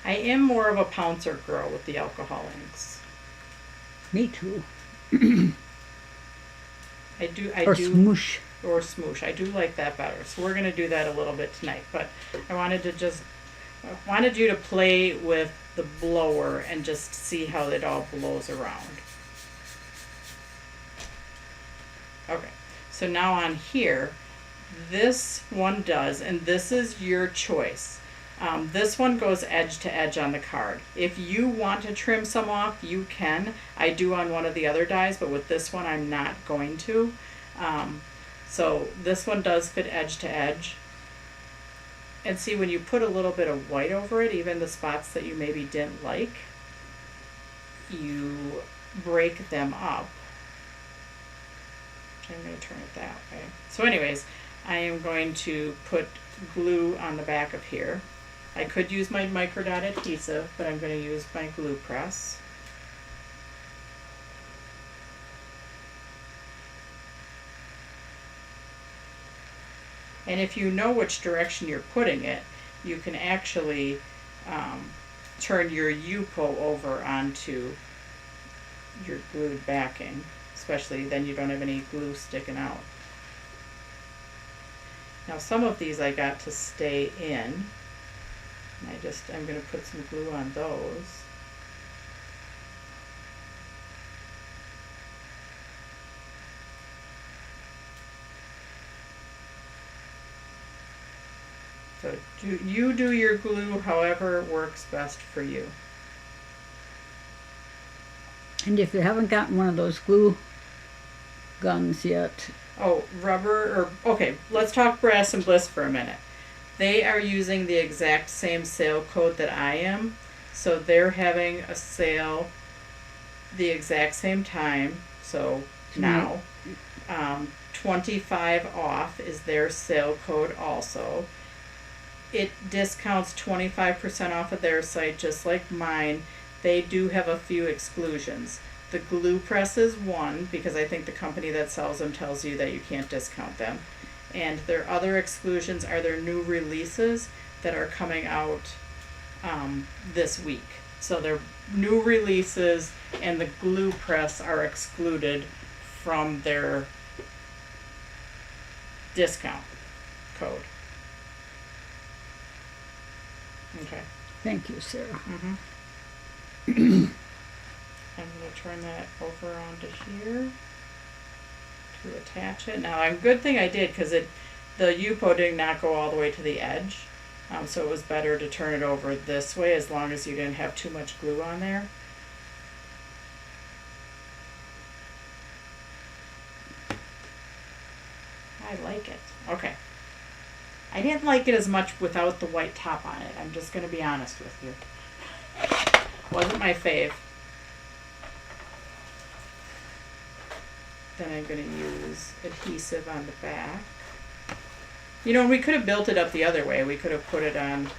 I am more of a pouncer girl with the alcohol inks.
Me too.
I do.
Smoosh.
Or smoosh. I do like that better. So we're going to do that a little bit tonight. But I wanted you to play with the blower and just see how it all blows around. Okay. So now on here, this one does, and this is your choice. This one goes edge to edge on the card. If you want to trim some off, you can. I do on one of the other dies, but with this one I'm not going to. So this one does fit edge to edge. And see, when you put a little bit of white over it, even the spots that you maybe didn't like, you break them up. I'm going to turn it that way. So anyways, I am going to put glue on the back of here. I could use my microdot adhesive, but I'm going to use my glue press. And if you know which direction you're putting it, you can actually turn your U-pull over onto your glued backing, especially then you don't have any glue sticking out. Now some of these I got to stay in. And I'm going to put some glue on those. So you do your glue however works best for you.
And if you haven't gotten one of those glue guns yet.
Oh, rubber, or okay, let's talk Brass and Bliss for a minute. They are using the exact same sale code that I am, so they're having a sale the exact same time. So now, 25 off is their sale code also. It discounts 25% off of their site, just like mine. They do have a few exclusions. The glue press is one, because I think the company that sells them tells you that you can't discount them. And their other exclusions are their new releases that are coming out this week. So their new releases and the glue press are excluded from their discount code. Okay.
Thank you, Sarah.
Mm-hmm. I'm going to turn that over onto here to attach it. Now, a good thing I did, because the U-po did not go all the way to the edge, so it was better to turn it over this way as long as you didn't have too much glue on there. I like it. Okay. I didn't like it as much without the white top on it. I'm just going to be honest with you. Wasn't my fave. Then I'm going to use adhesive on the back. You know, we could have built it up the other way. We could have put it on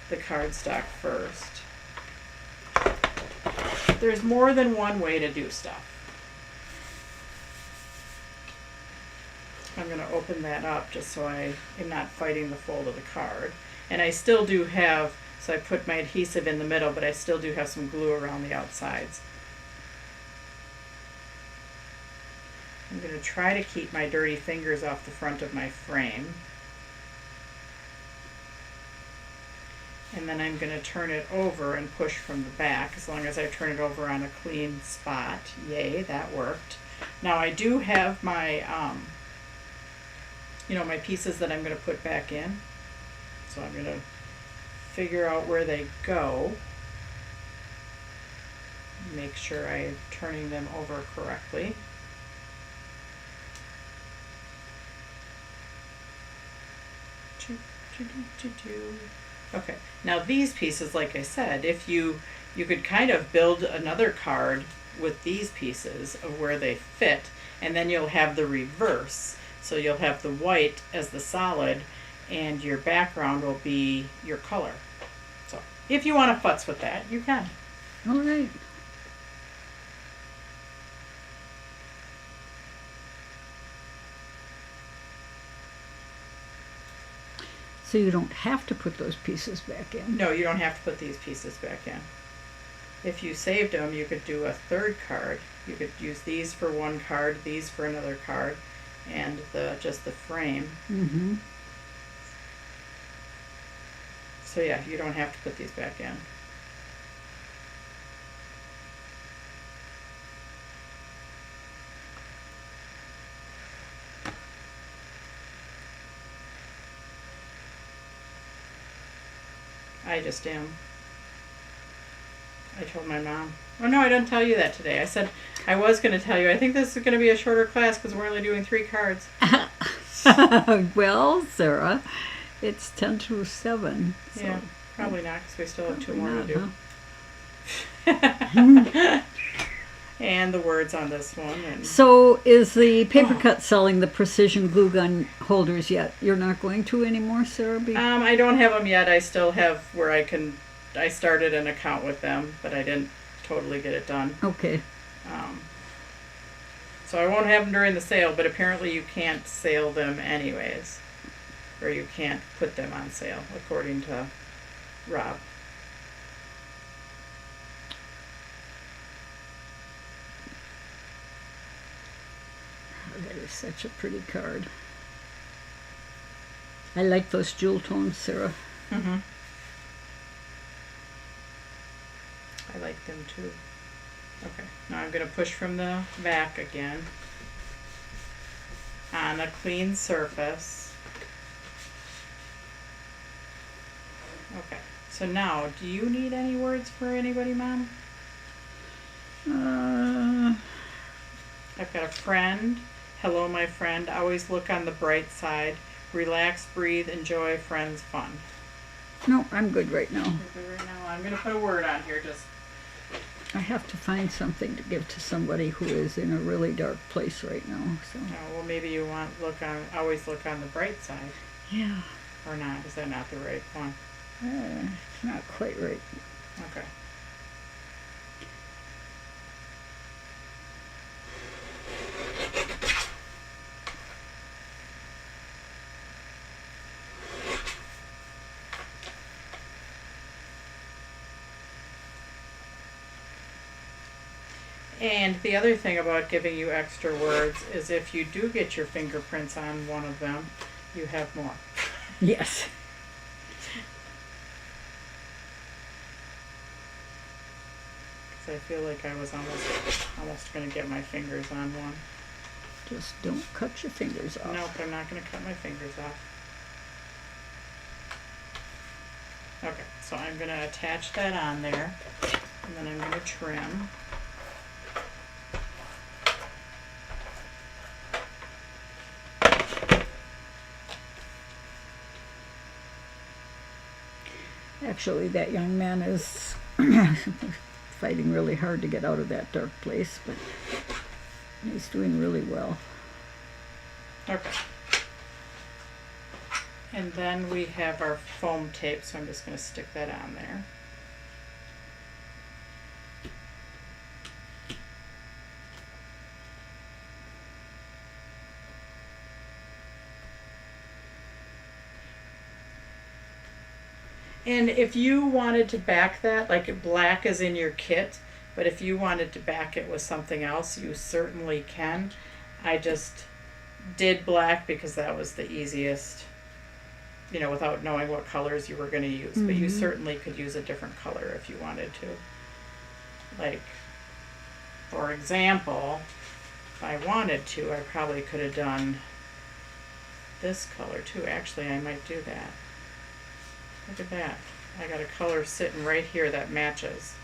the cardstock first. There's more than one way to do stuff. I'm going to open that up just so I am not fighting the fold of the card. And I still do have, so I put my adhesive in the middle, but I still do have some glue around the outsides. I'm going to try to keep my dirty fingers off the front of my frame. And then I'm going to turn it over and push from the back, as long as I turn it over on a clean spot. Yay, that worked. Now I do have my my pieces that I'm going to put back in. So I'm going to figure out where they go. Make sure I'm turning them over correctly. Okay, now these pieces, like I said, if you could kind of build another card with these pieces of where they fit, and then you'll have the reverse. So you'll have the white as the solid, and your background will be your color. So if you want to futz with that, you can.
All right. So you don't have to put those pieces back in.
No, you don't have to put these pieces back in. If you saved them, you could do a third card. You could use these for one card, these for another card, and just the frame.
Mm-hmm.
So yeah, you don't have to put these back in. I just am. I told my mom. Oh no, I didn't tell you that today. I said I was going to tell you. I think this is going to be a shorter class because we're only doing 3 cards.
Well, Sarah, it's 10 to 7. So
Yeah, probably not because we still have 2 more to do.
Huh?
And the words on this one. And
So is the paper cut selling the precision glue gun holders yet? You're not going to anymore, Sarah?
I don't have them yet. I still have where I started an account with them, but I didn't totally get it done.
Okay.
So I won't have them during the sale, but apparently you can't sale them anyways. Or you can't put them on sale, according to Rob.
Oh, that is such a pretty card. I like those jewel tones, Sarah.
Mm-hmm. I like them too. Okay, now I'm going to push from the back again on a clean surface. Okay, so now, do you need any words for anybody, Mom? I've got a friend. Hello, my friend. Always look on the bright side. Relax, breathe, enjoy, friends, fun.
No, I'm good right now.
You're good right now. I'm going to put a word on here just.
I have to find something to give to somebody who is in a really dark place right now. So
Oh, well, maybe you want always look on the bright side,
yeah,
or not? Is that not the right one?
it's not quite right.
Okay. And the other thing about giving you extra words is if you do get your fingerprints on one of them, you have more.
Yes.
Because I feel like I was almost going to get my fingers on one.
Just don't cut your fingers off.
Nope, I'm not going to cut my fingers off. Okay, so I'm going to attach that on there, and then I'm going to trim.
Actually, that young man is fighting really hard to get out of that dark place, but he's doing really well.
Okay. And then we have our foam tape, so I'm just going to stick that on there. And if you wanted to back that, like black is in your kit, but if you wanted to back it with something else, you certainly can. I just did black because that was the easiest, you know, without knowing what colors you were going to use. But you certainly could use a different color if you wanted to. Like, for example, if I wanted to, I probably could have done this color too. Actually, I might do that. Look at that. I got a color sitting right here that matches.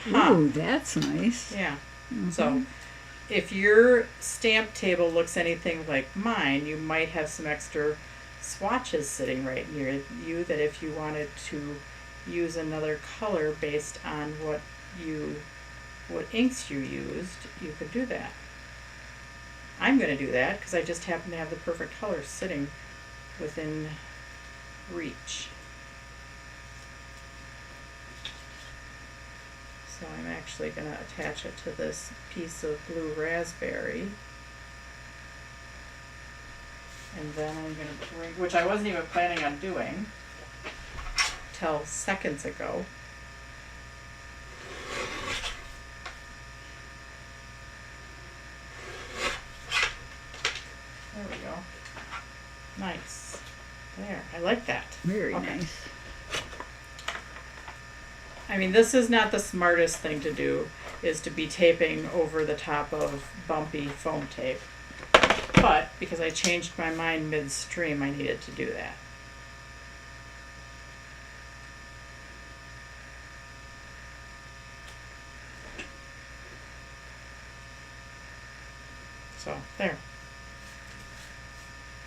Huh.
Ooh, that's nice.
Yeah. So if your stamp table looks anything like mine, you might have some extra swatches sitting right near you that if you wanted to use another color based on what inks you used, you could do that. I'm going to do that because I just happen to have the perfect color sitting within reach. So I'm actually going to attach it to this piece of blue raspberry. And then I'm going to bring, which I wasn't even planning on doing till seconds ago. There we go. Nice. There, I like that.
Very
Okay.
nice.
I mean, this is not the smartest thing to do, is to be taping over the top of bumpy foam tape. But because I changed my mind midstream, I needed to do that. So, there.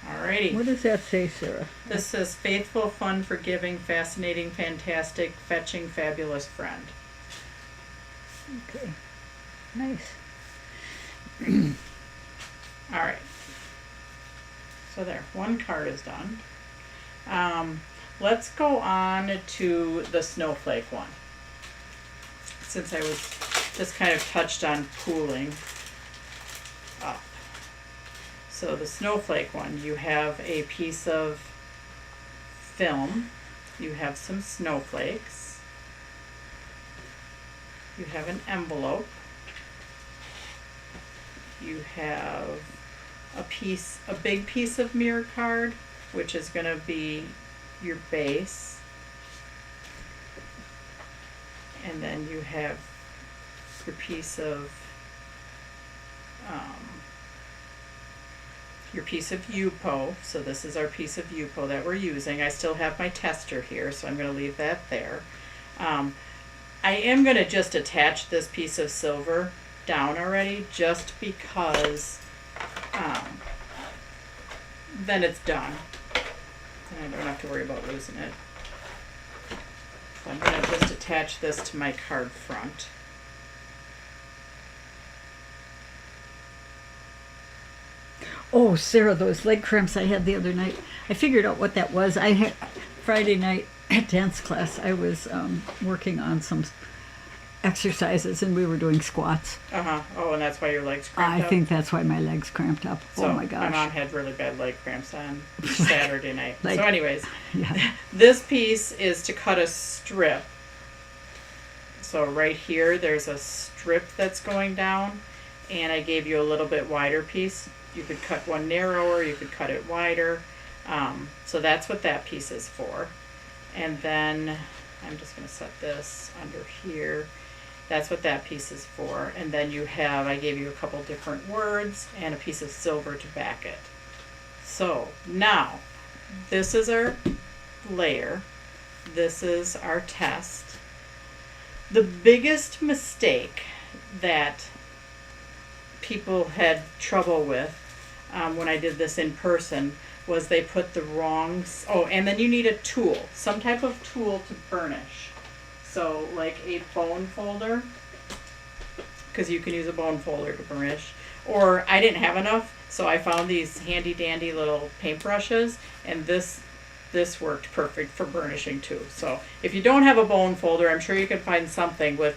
Alrighty.
What does that say, Sarah?
This says faithful, fun, forgiving, fascinating, fantastic, fetching, fabulous friend.
Okay. Nice.
Alright. So there, one card is done. Let's go on to the snowflake one. Since I was just kind of touched on pooling up. So the snowflake one, you have a piece of film, you have some snowflakes, you have an envelope, you have a big piece of mirror card, which is going to be your base, and then you have your piece of UPO. So this is our piece of UPO that we're using. I still have my tester here, so I'm going to leave that there. I am going to just attach this piece of silver down already, just because then it's done. And I don't have to worry about losing it. So I'm going to just attach this to my card front.
Oh, Sarah, those leg cramps I had the other night, I figured out what that was. I had Friday night at dance class, I was working on some exercises, and we were doing squats.
Oh, and that's why your legs cramped up?
I think that's why my legs cramped up.
So
oh my gosh.
My mom had really bad leg cramps on Saturday night.
Like,
so anyways,
yeah.
This piece is to cut a strip. So right here, there's a strip that's going down, and I gave you a little bit wider piece. You could cut one narrower, you could cut it wider. So that's what that piece is for. And then I'm just going to set this under here. That's what that piece is for. And then you have, I gave you a couple different words and a piece of silver to back it. So now, this is our layer. This is our test. The biggest mistake that people had trouble with when I did this in person was they put the wrong, and then you need a tool, some type of tool to burnish. So like a bone folder, because you can use a bone folder to burnish. Or I didn't have enough, so I found these handy dandy little paintbrushes, and this worked perfect for burnishing too. So if you don't have a bone folder, I'm sure you can find something with,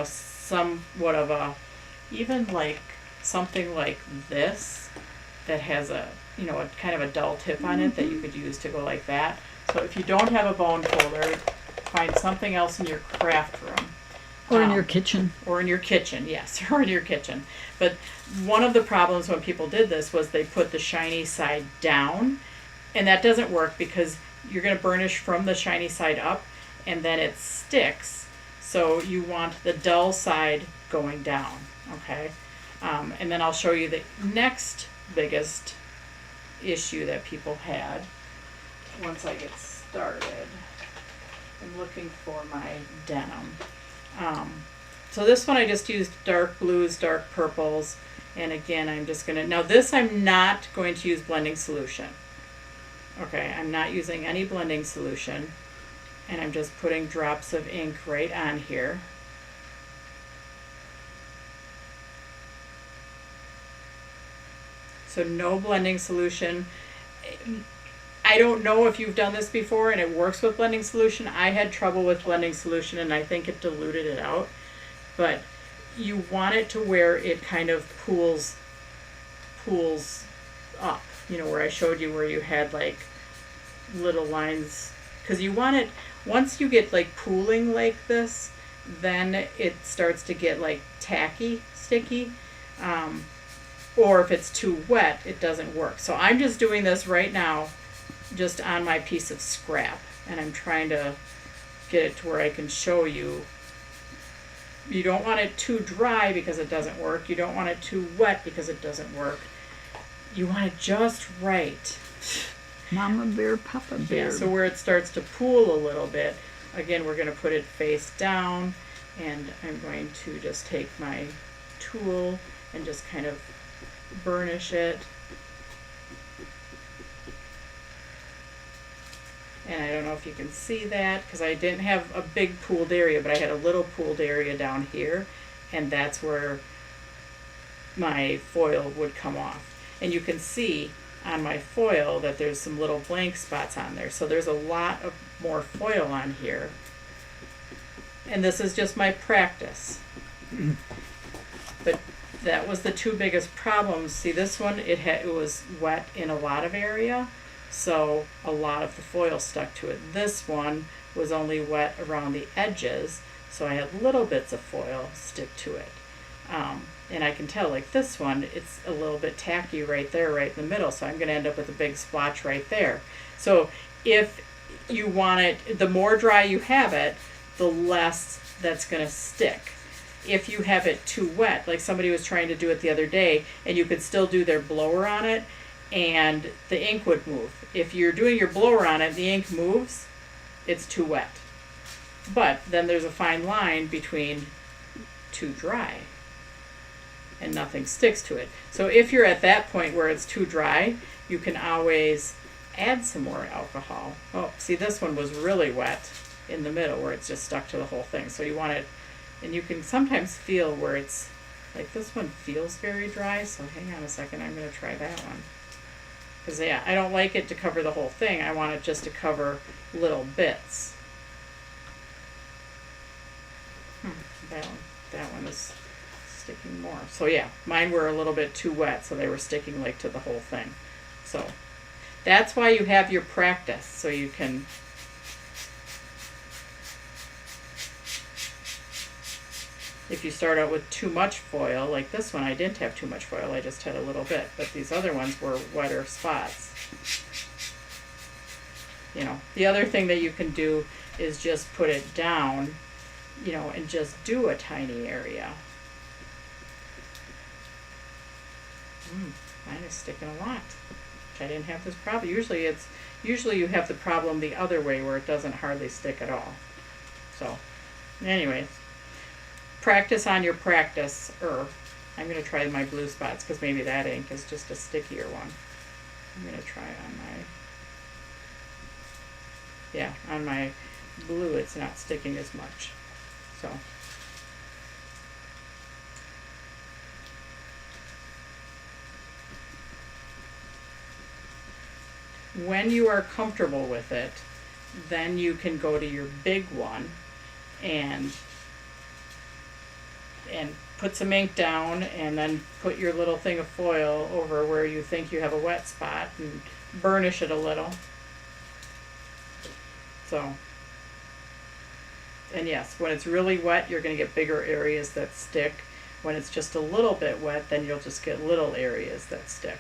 somewhat of a, even like something like this that has a kind of a dull tip on it that you could use to go like that. So if you don't have a bone folder, find something else in your craft room.
Or in your kitchen.
Or in your kitchen, yes, or in your kitchen. But one of the problems when people did this was they put the shiny side down, and that doesn't work because you're going to burnish from the shiny side up, and then it sticks. So you want the dull side going down, okay? And then I'll show you the next biggest issue that people had once I get started. I'm looking for my denim. So this one I just used dark blues, dark purples, and again I'm just going to, now this I'm not going to use blending solution. Okay, I'm not using any blending solution, and I'm just putting drops of ink right on here. So no blending solution. I don't know if you've done this before and it works with blending solution. I had trouble with blending solution and I think it diluted it out. But you want it to where it kind of pools up. Where I showed you where you had like little lines. Because you want it, once you get like pooling like this, then it starts to get like tacky, sticky. Or if it's too wet, it doesn't work. So I'm just doing this right now just on my piece of scrap, and I'm trying to get it to where I can show you. You don't want it too dry because it doesn't work. You don't want it too wet because it doesn't work. You want it just right.
Mama bear, Papa bear.
Yeah, so where it starts to pool a little bit, again, we're going to put it face down, and I'm going to just take my tool and just kind of burnish it. And I don't know if you can see that because I didn't have a big pooled area, but I had a little pooled area down here, and that's where my foil would come off. And you can see on my foil that there's some little blank spots on there. So there's a lot of more foil on here. And this is just my practice. But that was the two biggest problems. See this one, it was wet in a lot of area, so a lot of the foil stuck to it. This one was only wet around the edges, so I had little bits of foil stick to it. And I can tell, like this one, it's a little bit tacky right there, right in the middle, so I'm going to end up with a big splotch right there. So if you want it, the more dry you have it, the less that's going to stick. If you have it too wet, like somebody was trying to do it the other day, and you could still do their blower on it, and the ink would move. If you're doing your blower on it, the ink moves, it's too wet. But then there's a fine line between too dry and nothing sticks to it. So if you're at that point where it's too dry, you can always add some more alcohol. Oh, see, this one was really wet in the middle where it's just stuck to the whole thing. So you want it, and you can sometimes feel where it's, like this one feels very dry, so hang on a second, I'm going to try that one. Because yeah, I don't like it to cover the whole thing, I want it just to cover little bits. That one is sticking more. So yeah, mine were a little bit too wet, so they were sticking like to the whole thing. So that's why you have your practice, so you can if you start out with too much foil, like this one, I didn't have too much foil, I just had a little bit, but these other ones were wetter spots. You know, the other thing that you can do is just put it down, you know, and just do a tiny area. Mine is sticking a lot, which I didn't have this problem. Usually you have the problem the other way where it doesn't hardly stick at all. So, anyways, practice on your practice. I'm going to try my blue spots because maybe that ink is just a stickier one. I'm going to try it on my blue it's not sticking as much. So. When you are comfortable with it, then you can go to your big one and put some ink down and then put your little thing of foil over where you think you have a wet spot and burnish it a little. So, and yes, when it's really wet, you're going to get bigger areas that stick. When it's just a little bit wet, then you'll just get little areas that stick.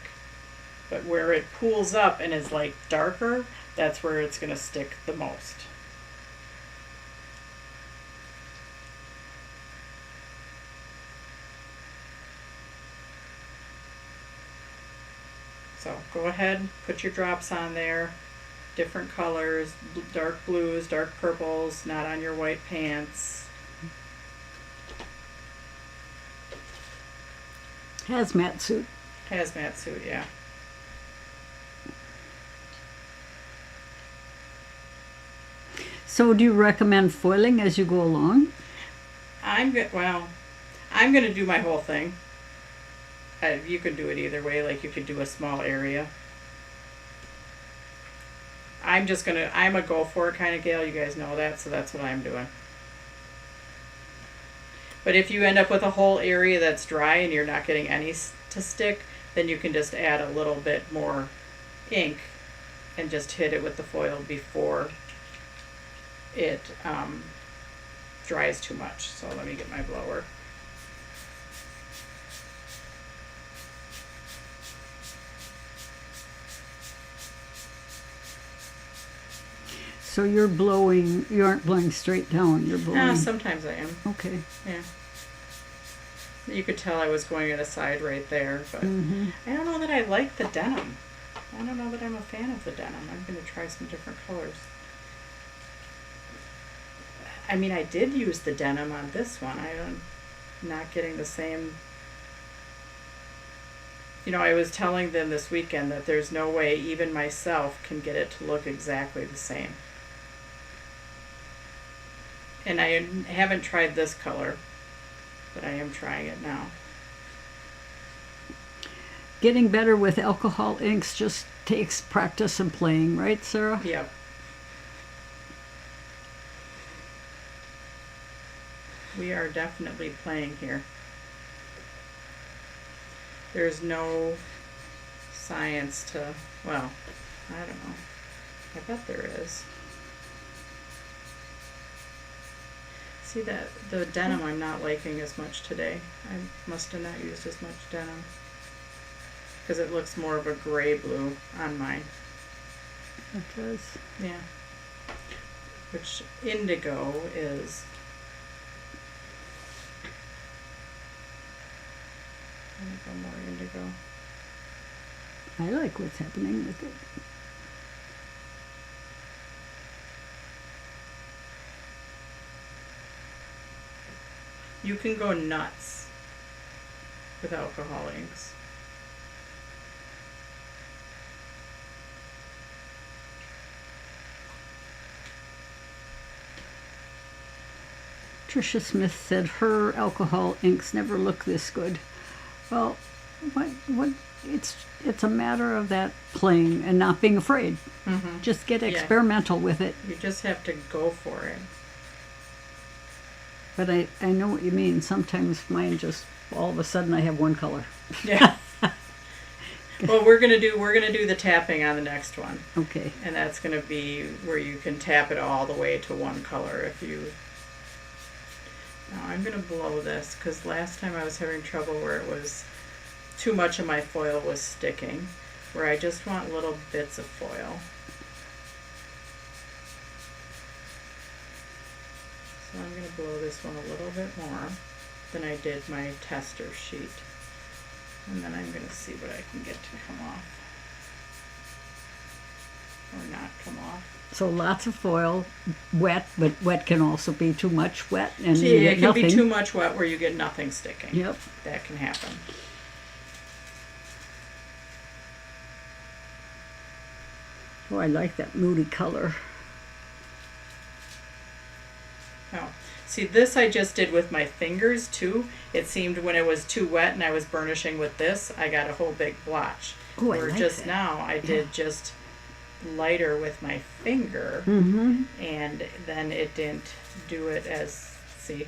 But where it pools up and is like darker, that's where it's going to stick the most. So go ahead, put your drops on there, different colors, dark blues, dark purples, not on your white pants.
Hazmat suit.
Hazmat suit, yeah.
So do you recommend foiling as you go along?
I'm going to do my whole thing. You can do it either way, like you could do a small area. I'm a go for it kind of gal, you guys know that, so that's what I'm doing. But if you end up with a whole area that's dry and you're not getting any to stick, then you can just add a little bit more ink and just hit it with the foil before it dries too much. So let me get my blower.
So you aren't blowing straight down, you're blowing.
Sometimes I am.
Okay.
Yeah. You could tell I was going at a side right there, but I don't know that I like the denim. I don't know that I'm a fan of the denim. I'm going to try some different colors. I mean, I did use the denim on this one. I'm not getting the same You know, I was telling them this weekend that there's no way even myself can get it to look exactly the same. And I haven't tried this color, but I am trying it now.
Getting better with alcohol inks just takes practice and playing, right, Sarah?
Yep. We are definitely playing here. There's no science to, well, I don't know. I bet there is. See that the denim I'm not liking as much today. I must have not used as much denim because it looks more of a gray blue on mine.
It does.
Yeah. Which indigo is. I think I'm more indigo.
I like what's happening with it.
You can go nuts with alcohol inks.
Tricia Smith said her alcohol inks never look this good. Well, what? It's a matter of that playing and not being afraid.
Mm-hmm.
Just get
Yeah.
experimental with it.
You just have to go for it.
But I know what you mean. Sometimes mine just all of a sudden I have one color.
Yeah. Well, we're gonna do the tapping on the next one,
Okay.
and that's gonna be where you can tap it all the way to one color if you. Now I'm gonna blow this because last time I was having trouble where it was too much of my foil was sticking, where I just want little bits of foil. So I'm going to blow this one a little bit more than I did my tester sheet. And then I'm going to see what I can get to come off. Or not come off.
So lots of foil, wet, but wet can also be too much wet and
Yeah,
you
it
get
can
nothing.
be too much wet where you get nothing sticking.
Yep.
That can happen.
Oh, I like that moody color.
Oh, see, this I just did with my fingers too. It seemed when it was too wet and I was burnishing with this, I got a whole big blotch.
Oh, I
Where
like
just
that.
now I did just lighter with my finger,
Mm-hmm.
and then it didn't do it as, see,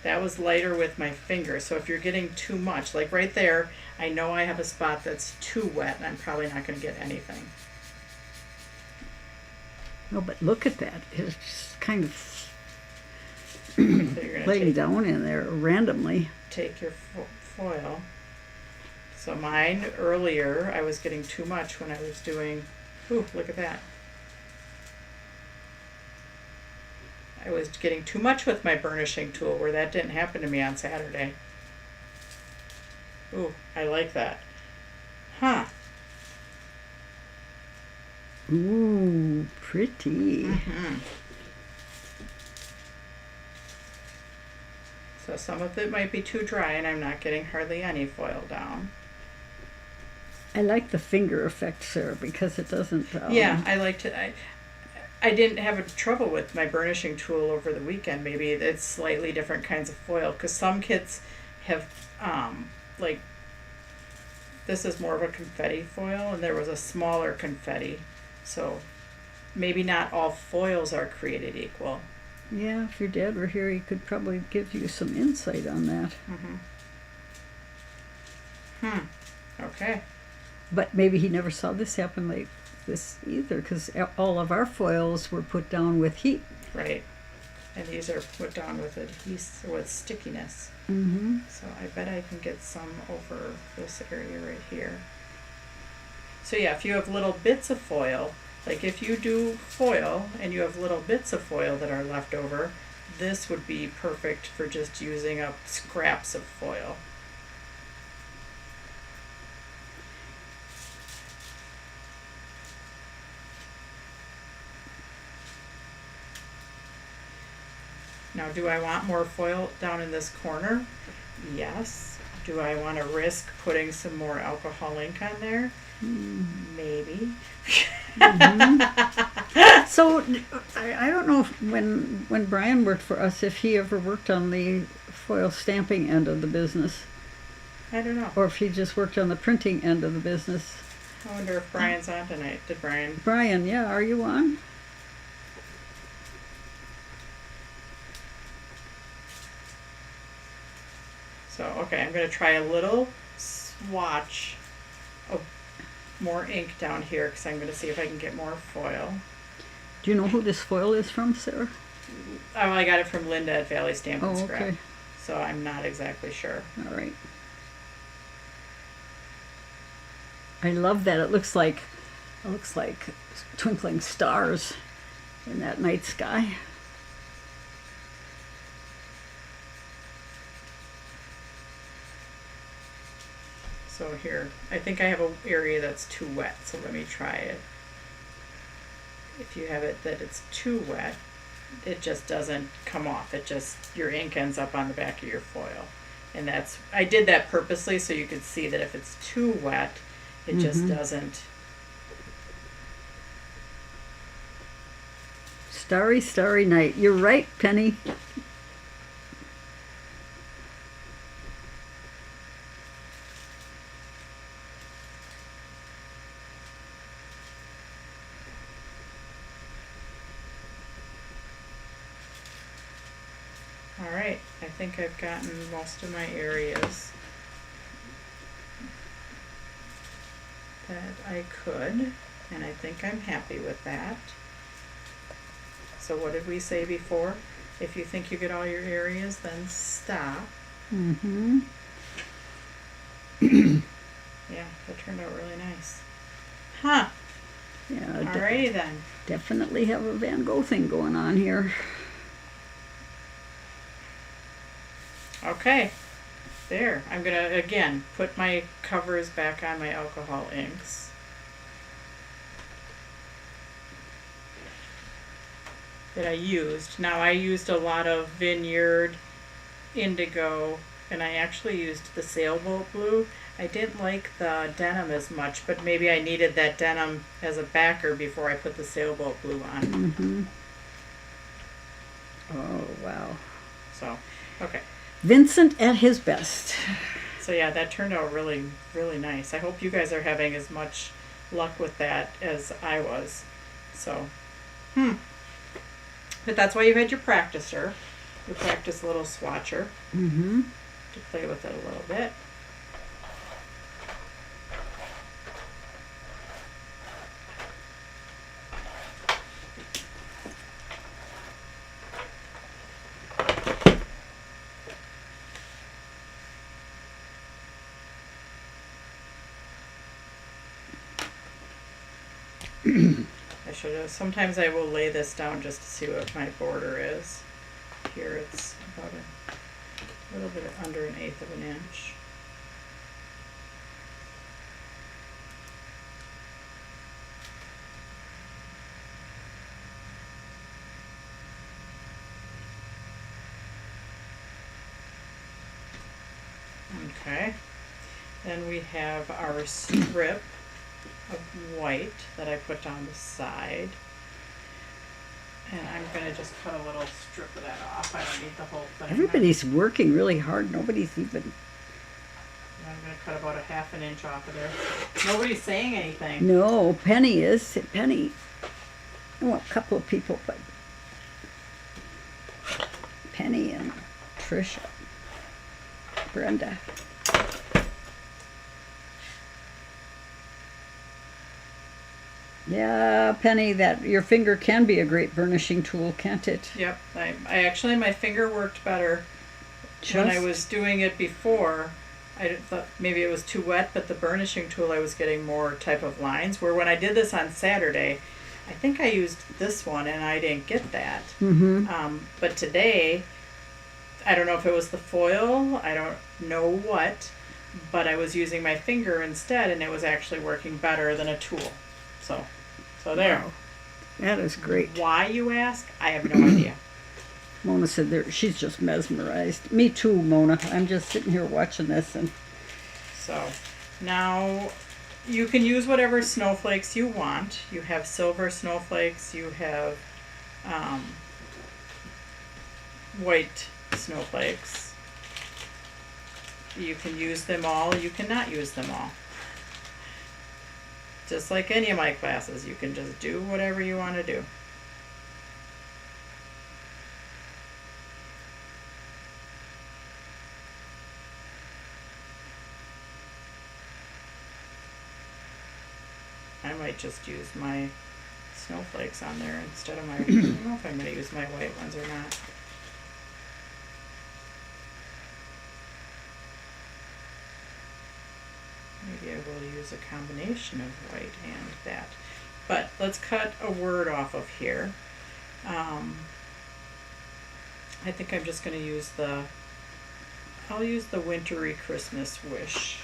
that was lighter with my finger. So if you're getting too much, like right there, I know I have a spot that's too wet and I'm probably not going to get anything.
Oh, but look at that. It's just kind of
So you're going
laying
to
down in there randomly.
take your foil. So mine earlier, I was getting too much when I was doing, ooh, look at that. I was getting too much with my burnishing tool where that didn't happen to me on Saturday. Ooh, I like that. Huh.
Ooh, pretty.
Mm-hmm. So some of it might be too dry and I'm not getting hardly any foil down.
I like the finger effect, Sarah, because it doesn't.
Yeah, I like to. I didn't have a trouble with my burnishing tool over the weekend. Maybe it's slightly different kinds of foil because some kits have like this is more of a confetti foil and there was a smaller confetti, so maybe not all foils are created equal.
Yeah, if your dad were here, he could probably give you some insight on that.
Okay.
But maybe he never saw this happen like this either, because all of our foils were put down with heat.
Right. And these are put down with adhesive, with stickiness.
Mm-hmm.
So I bet I can get some over this area right here. So yeah, if you have little bits of foil, like if you do foil and you have little bits of foil that are left over, this would be perfect for just using up scraps of foil. Now, do I want more foil down in this corner? Yes, Do I want to risk putting some more alcohol ink on there? Maybe.
So I don't know if when Brian worked for us, if he ever worked on the foil stamping end of the business,
I don't know.
or if he just worked on the printing end of the business.
I wonder if Brian's on tonight. Did Brian?
Brian, yeah, are you on?
So, okay, I'm going to try a little swatch of more ink down here because I'm going to see if I can get more foil.
Do you know who this foil is from, Sarah?
Oh, I got it from Linda at Valley Stamp and
Oh,
Scrap.
okay.
So I'm not exactly sure.
All right. I love that. It looks like twinkling stars in that night sky.
So here, I think I have an area that's too wet, so let me try it. If you have it that it's too wet, it just doesn't come off. It just, your ink ends up on the back of your foil. And that's, I did that purposely so you could see that if it's too wet, it just doesn't.
Starry, starry night. You're right, Penny.
All right, I think I've gotten most of my areas that I could, and I think I'm happy with that. So what did we say before? If you think you get all your areas, then stop.
Mm-hmm.
Yeah, that turned out really nice. Huh,
Yeah,
alrighty then.
definitely have a Van Gogh thing going on here.
Okay, there. I'm gonna, again, put my covers back on my alcohol inks. That I used. Now I used a lot of Vineyard, Indigo, and I actually used the Sailboat Blue. I didn't like the denim as much, but maybe I needed that denim as a backer before I put the Sailboat Blue on.
Mm-hmm. Oh, wow.
So, okay.
Vincent at his best.
So yeah, that turned out really, really nice. I hope you guys are having as much luck with that as I was. So, But that's why you had your practicer, your practice little swatcher,
Mm-hmm.
to play with it a little bit. I should have, sometimes I will lay this down just to see what my border is. Here it's about a little bit under 1/8 of an inch. Okay, then we have our strip of white that I put down the side. And I'm going to just cut a little strip of that off. I don't need the whole thing.
Everybody's working really hard. Nobody's even...
I'm going to cut about 1/2 inch off of there. Nobody's saying anything.
No, Penny is. Penny. Well, a couple of people, but... Penny and Trisha. Brenda. Yeah, Penny, that your finger can be a great burnishing tool, can't it?
Yep. I actually, my finger worked better when I was doing it before. I thought maybe it was too wet, but the burnishing tool I was getting more type of lines. Where when I did this on Saturday, I think I used this one and I didn't get that.
Mm-hmm.
But today, I don't know if it was the foil, I don't know what, but I was using my finger instead and it was actually working better than a tool. So there.
Wow. That is great.
Why, you ask? I have no idea.
Mona said she's just mesmerized. Me too, Mona. I'm just sitting here watching this and
So now you can use whatever snowflakes you want. You have silver snowflakes, you have white snowflakes. You can use them all, you cannot use them all. Just like any of my classes, you can just do whatever you want to do. I might just use my snowflakes on there instead of my, I don't know if I'm going to use my white ones or not. Maybe I will use a combination of white and that. But let's cut a word off of here. I think I'm just going to use I'll use the wintry Christmas wish.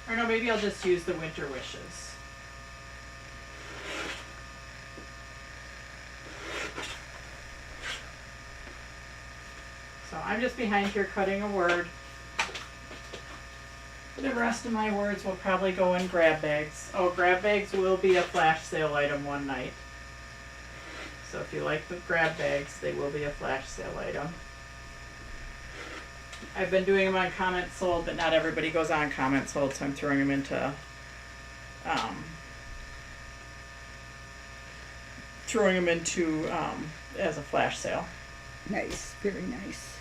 Or no, maybe I'll just use the winter wishes. So I'm just behind here cutting a word. The rest of my words will probably go in grab bags. Oh, grab bags will be a flash sale item one night. So if you like the grab bags, they will be a flash sale item. I've been doing them on comment sold, but not everybody goes on comment sold, so I'm throwing them into as a flash sale.
nice, very nice.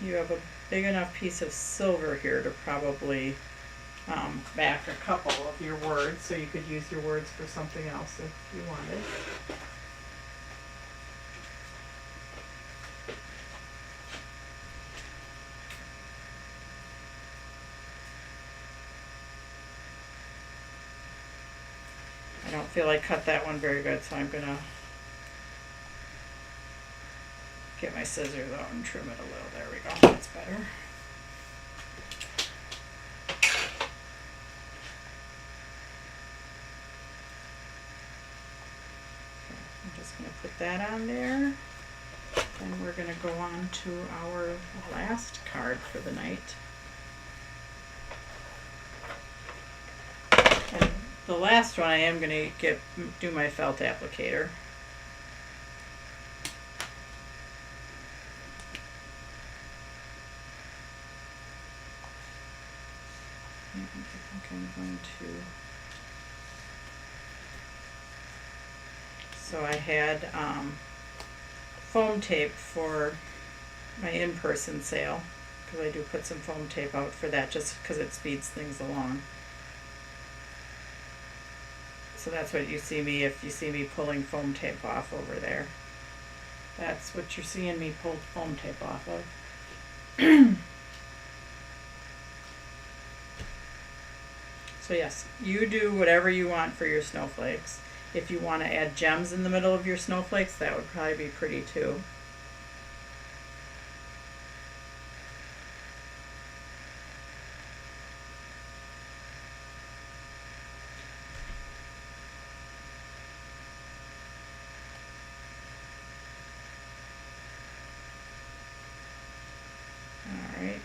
You have a big enough piece of silver here to probably back a couple of your words, so you could use your words for something else if you wanted. I don't feel like cut that one very good, so I'm gonna get my scissors out and trim it a little. There we go. That's better. I'm just going to put that on there. Then we're going to go on to our last card for the night. And the last one I am going to do my felt applicator. I think I'm going to. So I had foam tape for my in-person sale, because I do put some foam tape out for that just because it speeds things along. So that's what you see me, if you see me pulling foam tape off over there. That's what you're seeing me pull foam tape off of. So yes, you do whatever you want for your snowflakes. If you want to add gems in the middle of your snowflakes, that would probably be pretty too. All right.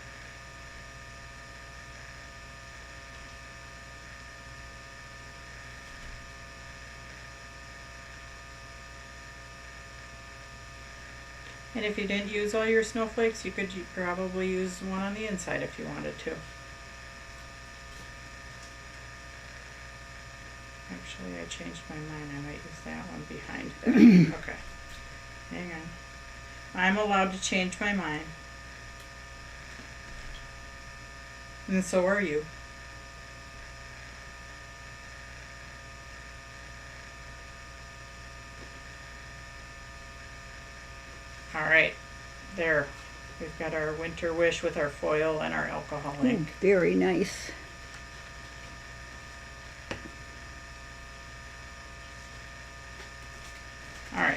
And if you didn't use all your snowflakes, you could probably use one on the inside if you wanted to. Actually, I changed my mind. I might use that one behind that. Okay. Hang on. I'm allowed to change my mind. And so are you. All right, there. We've got our winter wish with our foil and our alcohol ink.
Very nice.
All right.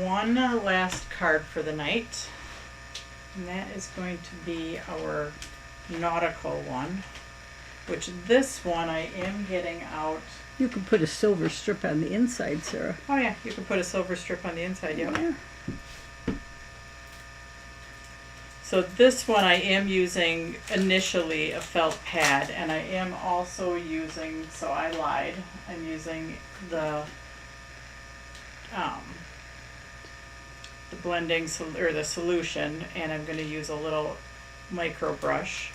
one last card for the night, and that is going to be our nautical one, which this one I am getting out.
You can put a silver strip on the inside, Sarah.
Oh yeah, you can put a silver strip on the inside, yep.
Yeah.
So this one I am using initially a felt pad, and I am also using, so I lied, I'm using the blending or the solution, and I'm going to use a little micro brush.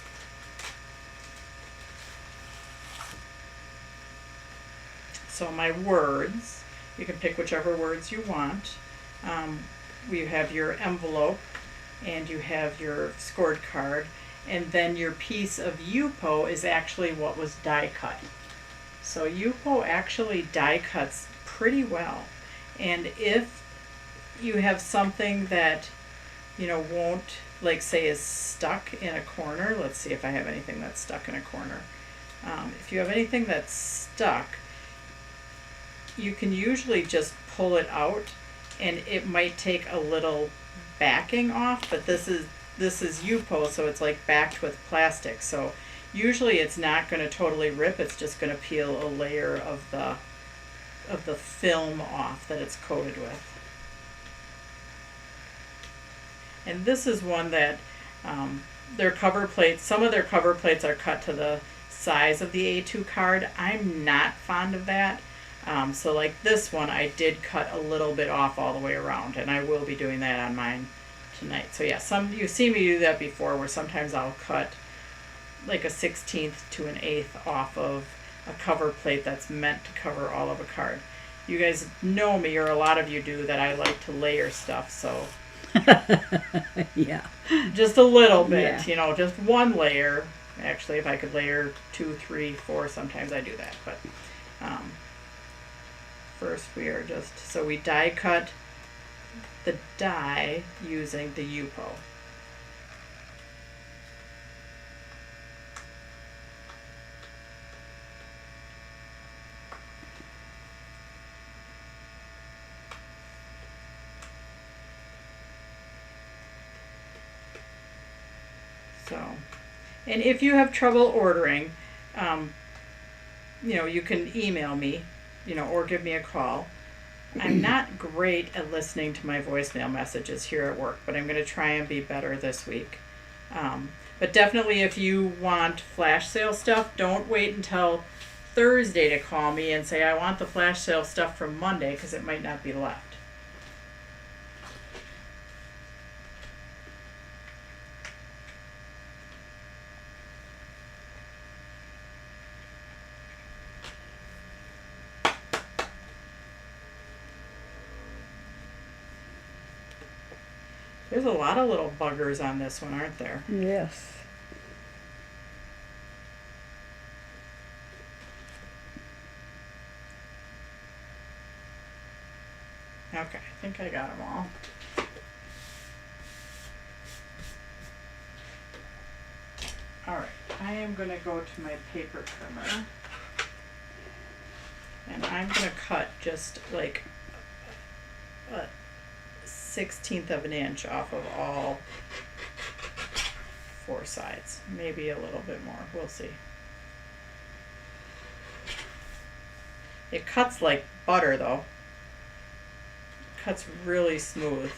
So my words, you can pick whichever words you want. You have your envelope, and you have your scored card, and then your piece of Yupo is actually what was die cut. So Yupo actually die cuts pretty well, and if you have something that won't, like say, is stuck in a corner, let's see if I have anything that's stuck in a corner. If you have anything that's stuck, you can usually just pull it out, and it might take a little backing off, but this is Yupo, so it's like backed with plastic, so usually it's not going to totally rip, it's just going to peel a layer of the film off that it's coated with. And this is one that their cover plates, some of their cover plates are cut to the size of the A2 card. I'm not fond of that. So like this one, I did cut a little bit off all the way around, and I will be doing that on mine tonight. So yeah, you've seen me do that before, where sometimes I'll cut like a 1/16 to an 1/8 off of a cover plate that's meant to cover all of a card. You guys know me, or a lot of you do, that I like to layer stuff, so
Yeah.
just a little bit,
Yeah.
Just one layer. Actually, if I could layer 2, 3, 4, sometimes I do that, but first we die cut the die using the Yupo. So, and if you have trouble ordering, you can email me, or give me a call. I'm not great at listening to my voicemail messages here at work, but I'm going to try and be better this week. But definitely, if you want flash sale stuff, don't wait until Thursday to call me and say, I want the flash sale stuff from Monday, because it might not be left. There's a lot of little buggers on this one, aren't there?
Yes.
Okay, I think I got them all. Alright, I am going to go to my paper trimmer, and I'm going to cut just like a 1/16 of an inch off of all 4 sides. Maybe a little bit more, we'll see. It cuts like butter though. It cuts really smooth.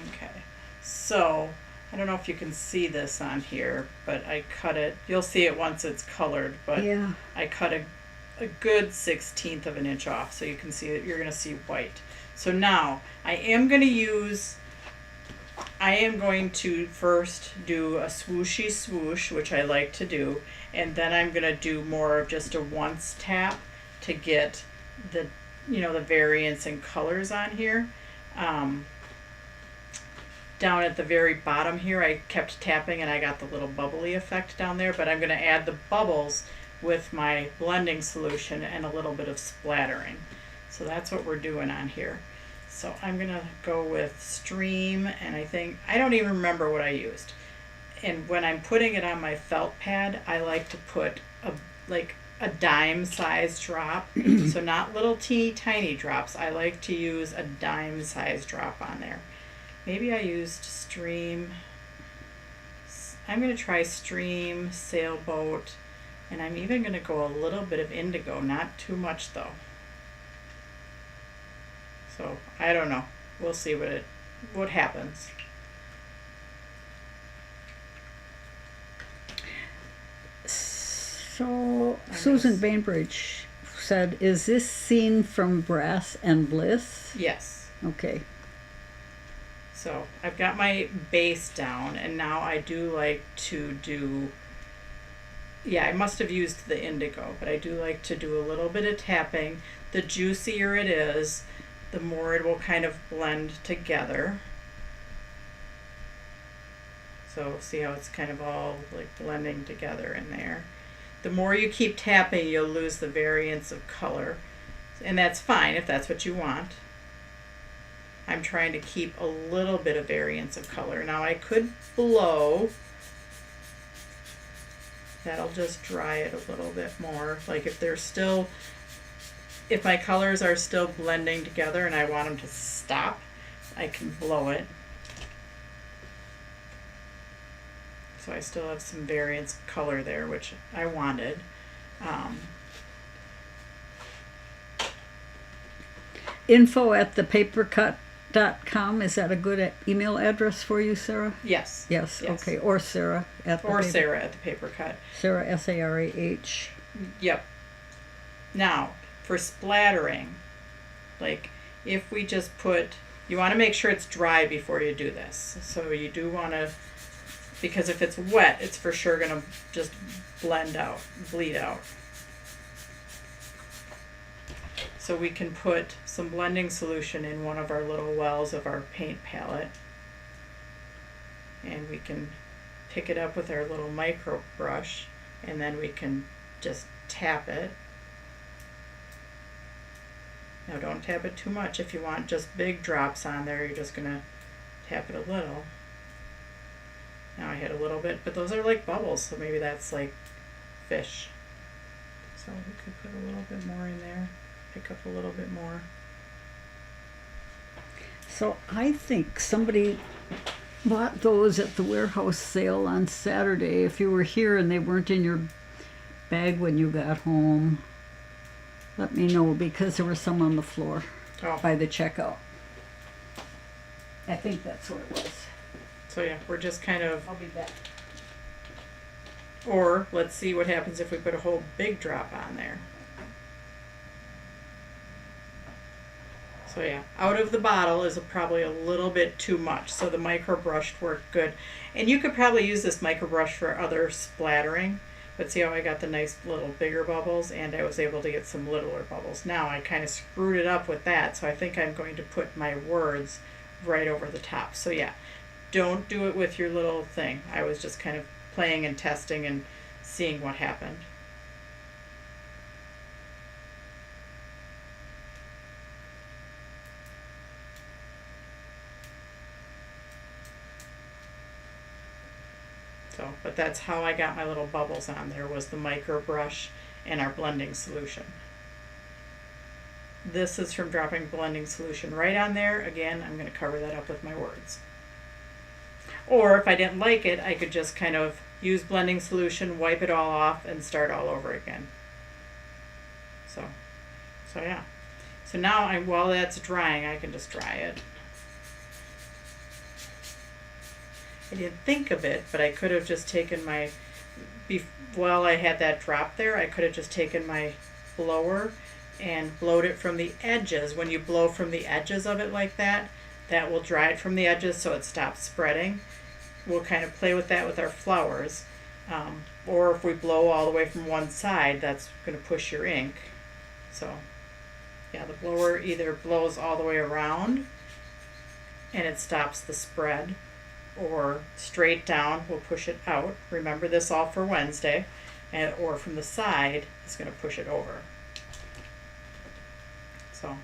Okay, so I don't know if you can see this on here, but I cut it. You'll see it once it's colored, but
Yeah.
I cut a good 1/16 of an inch off, so you can see it. You're going to see white. So now I am going to first do a swooshy swoosh, which I like to do, and then I'm going to do more of just a once tap to get the the variance in colors on here. Down at the very bottom here, I kept tapping and I got the little bubbly effect down there, but I'm going to add the bubbles with my blending solution and a little bit of splattering. So that's what we're doing on here. So I'm gonna go with Stream, and I don't even remember what I used. And when I'm putting it on my felt pad, I like to put a dime size drop. So not little teeny tiny drops. I like to use a dime size drop on there. Maybe I used Stream. I'm gonna try Stream, Sailboat, and I'm even gonna go a little bit of indigo, not too much though. So I don't know. We'll see what happens.
So Susan Bainbridge said, "Is this scene from Brass and Bliss?"
Yes.
Okay.
So I've got my base down, and now I do like to do, yeah, I must have used the indigo, but I do like to do a little bit of tapping. The juicier it is, the more it will kind of blend together. So see how it's kind of all like blending together in there. The more you keep tapping, you'll lose the variance of color, and that's fine if that's what you want. I'm trying to keep a little bit of variance of color. Now I could blow. That'll just dry it a little bit more. Like if my colors are still blending together and I want them to stop, I can blow it. So I still have some variance of color there, which I wanted.
info@thepapercut.com, is that a good email address for you, Sarah?
Yes.
Yes. Okay. Or Sarah at the
Sarah at the Paper Cut.
Sarah, Sarah.
Yep. Now for splattering, like if we just you want to make sure it's dry before you do this. So you do want to, because if it's wet, it's for sure going to just bleed out. So we can put some blending solution in one of our little wells of our paint palette. And we can pick it up with our little micro brush, and then we can just tap it. Now don't tap it too much. If you want just big drops on there, you're just going to tap it a little. Now I hit a little bit, but those are like bubbles, so maybe that's like fish. So we could put a little bit more in there, pick up a little bit more.
So I think somebody bought those at the warehouse sale on Saturday. If you were here and they weren't in your bag when you got home, let me know, because there were some on the floor by the checkout. I think that's what it was.
So yeah, we're just kind of,
I'll be back.
or let's see what happens if we put a whole big drop on there. So yeah, out of the bottle is probably a little bit too much, so the micro brush worked good. And you could probably use this micro brush for other splattering, but see how I got the nice little bigger bubbles, and I was able to get some littler bubbles. Now I kind of screwed it up with that, so I think I'm going to put my words right over the top. So yeah, don't do it with your little thing. I was just kind of playing and testing and seeing what happened. So, but that's how I got my little bubbles on there, was the micro brush and our blending solution. This is from dropping blending solution right on there. Again, I'm going to cover that up with my words. Or if I didn't like it, I could just kind of use blending solution, wipe it all off, and start all over again. So yeah. So now while that's drying, I can just dry it. I didn't think of it, but I could have just taken while I had that drop there, I could have just taken my blower and blowed it from the edges. When you blow from the edges of it like that, that will dry it from the edges so it stops spreading. We'll kind of play with that with our flowers. Or if we blow all the way from one side, that's going to push your ink. So yeah, the blower either blows all the way around and it stops the spread, or straight down will push it out. Remember this all for Wednesday. Or from the side, it's going to push it over. So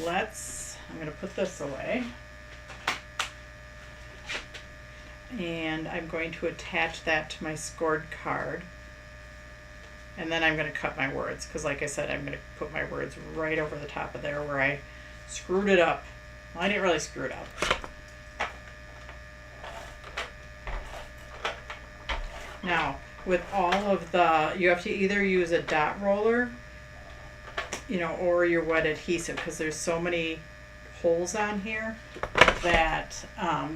let's I'm going to put this away. And I'm going to attach that to my scored card. And then I'm going to cut my words, because like I said, I'm going to put my words right over the top of there where I screwed it up. Well, I didn't really screw it up. Now, with all of the, you have to either use a dot roller, you know, or your wet adhesive, because there's so many holes on here that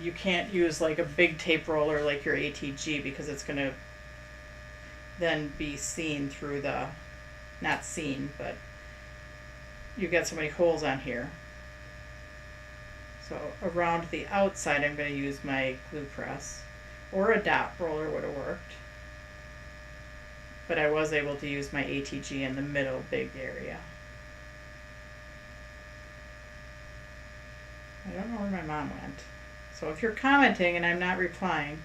you can't use like a big tape roller like your ATG, because it's going to then be seen through the, not seen, but you get so many holes on here. So around the outside I'm going to use my glue press, or a dot roller would have worked. But I was able to use my ATG in the middle big area. I don't know where my mom went. So if you're commenting and I'm not replying,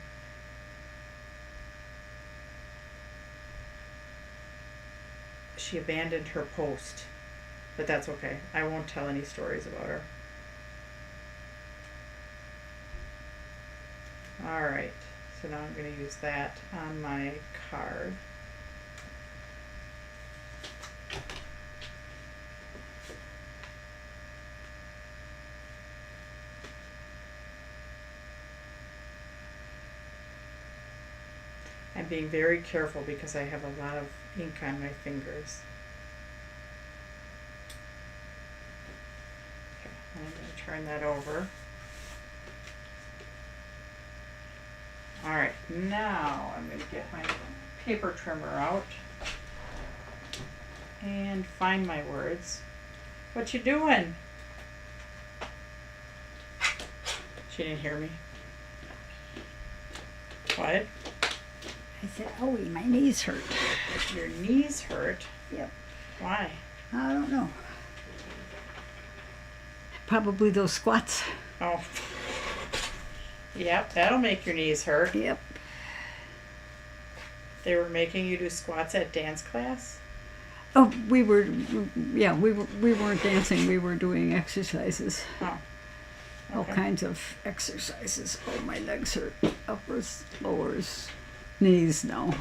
she abandoned her post. But that's okay. I won't tell any stories about her. Alright, so now I'm going to use that on my card. I'm being very careful because I have a lot of ink on my fingers. Okay, I'm going to turn that over. Alright, now I'm going to get my paper trimmer out and find my words. What you doing? She didn't hear me. What?
I said, "Oh, my knees hurt."
Your knees hurt?
Yep.
Why?
I don't know. Probably those squats.
Oh. Yep, that'll make your knees hurt.
Yep.
They were making you do squats at dance class?
Oh, we weren't dancing. We were doing exercises.
Oh.
All
Okay.
kinds of exercises. Oh, my legs hurt. Uppers, lowers, knees, no.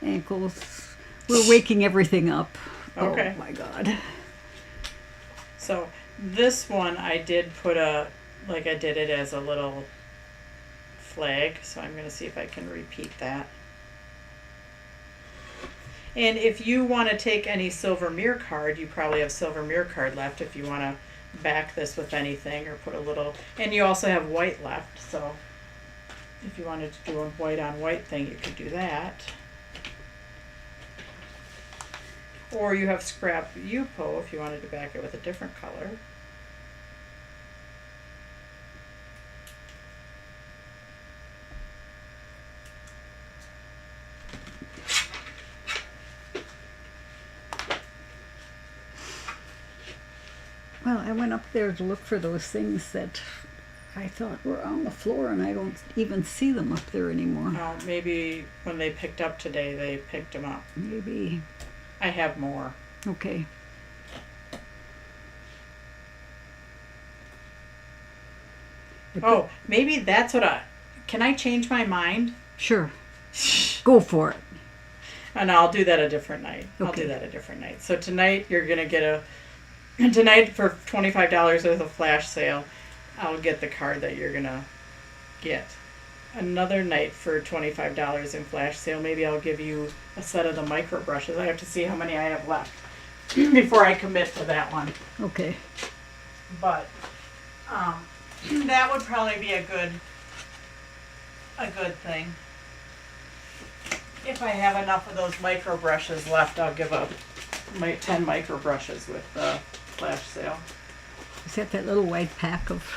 Ankles. We're waking everything up.
Okay.
Oh, my God.
So this one I did put I did it as a little flag, so I'm going to see if I can repeat that. And if you want to take any silver mirror card, you probably have silver mirror card left if you want to back this with anything or put a little, and you also have white left, so if you wanted to do a white on white thing, you could do that. Or you have scrap Yupo if you wanted to back it with a different color.
Well, I went up there to look for those things that I thought were on the floor, and I don't even see them up there anymore.
Oh, maybe when they picked up today, they picked them up.
Maybe.
I have more.
Okay.
Oh, maybe that's what can I change my mind?
Sure. Go for it.
And I'll do that a different night. I'll
Okay.
do that a different night. So tonight you're going to get tonight for $25 worth of flash sale, I'll get the card that you're going to get. Another night for $25 in flash sale, maybe I'll give you a set of the micro brushes. I have to see how many I have left before I commit to that one.
Okay.
But that would probably be a good thing. If I have enough of those micro brushes left, I'll give up my 10 micro brushes with the flash sale.
Is that little white pack of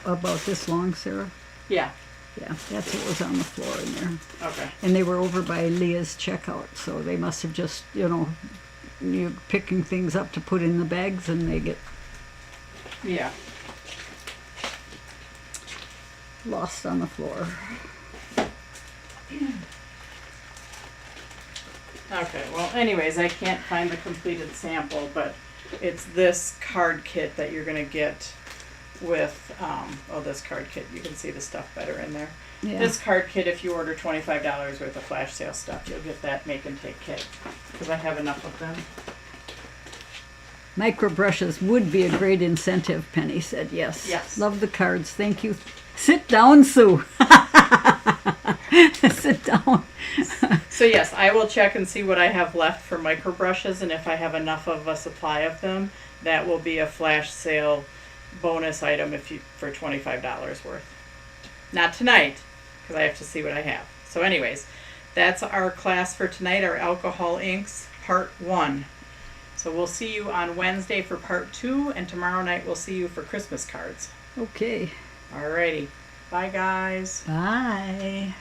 about this long, Sarah?
Yeah.
Yeah, that's what was on the floor in there.
Okay.
And they were over by Leah's checkout, so they must have just, you're picking things up to put in the bags, and they get
Yeah.
lost on the floor.
Okay. Well, anyways, I can't find the completed sample, but It's this card kit that you're gonna get with, this card kit, you can see the stuff better in there.
Yeah.
This card kit, if you order $25 worth of flash sale stuff, you'll get that make and take kit, because I have enough of them.
Micro brushes would be a great incentive, Penny said. Yes.
Yes.
Love the cards. Thank you. Sit down, Sue. Sit down.
So yes, I will check and see what I have left for micro brushes, and if I have enough of a supply of them, that will be a flash sale bonus item for $25 worth. Not tonight, because I have to see what I have. So anyways, that's our class for tonight, our Alcohol Inks Part 1. So we'll see you on Wednesday for Part 2, and tomorrow night we'll see you for Christmas cards.
Okay.
Alrighty. Bye, guys.
Bye.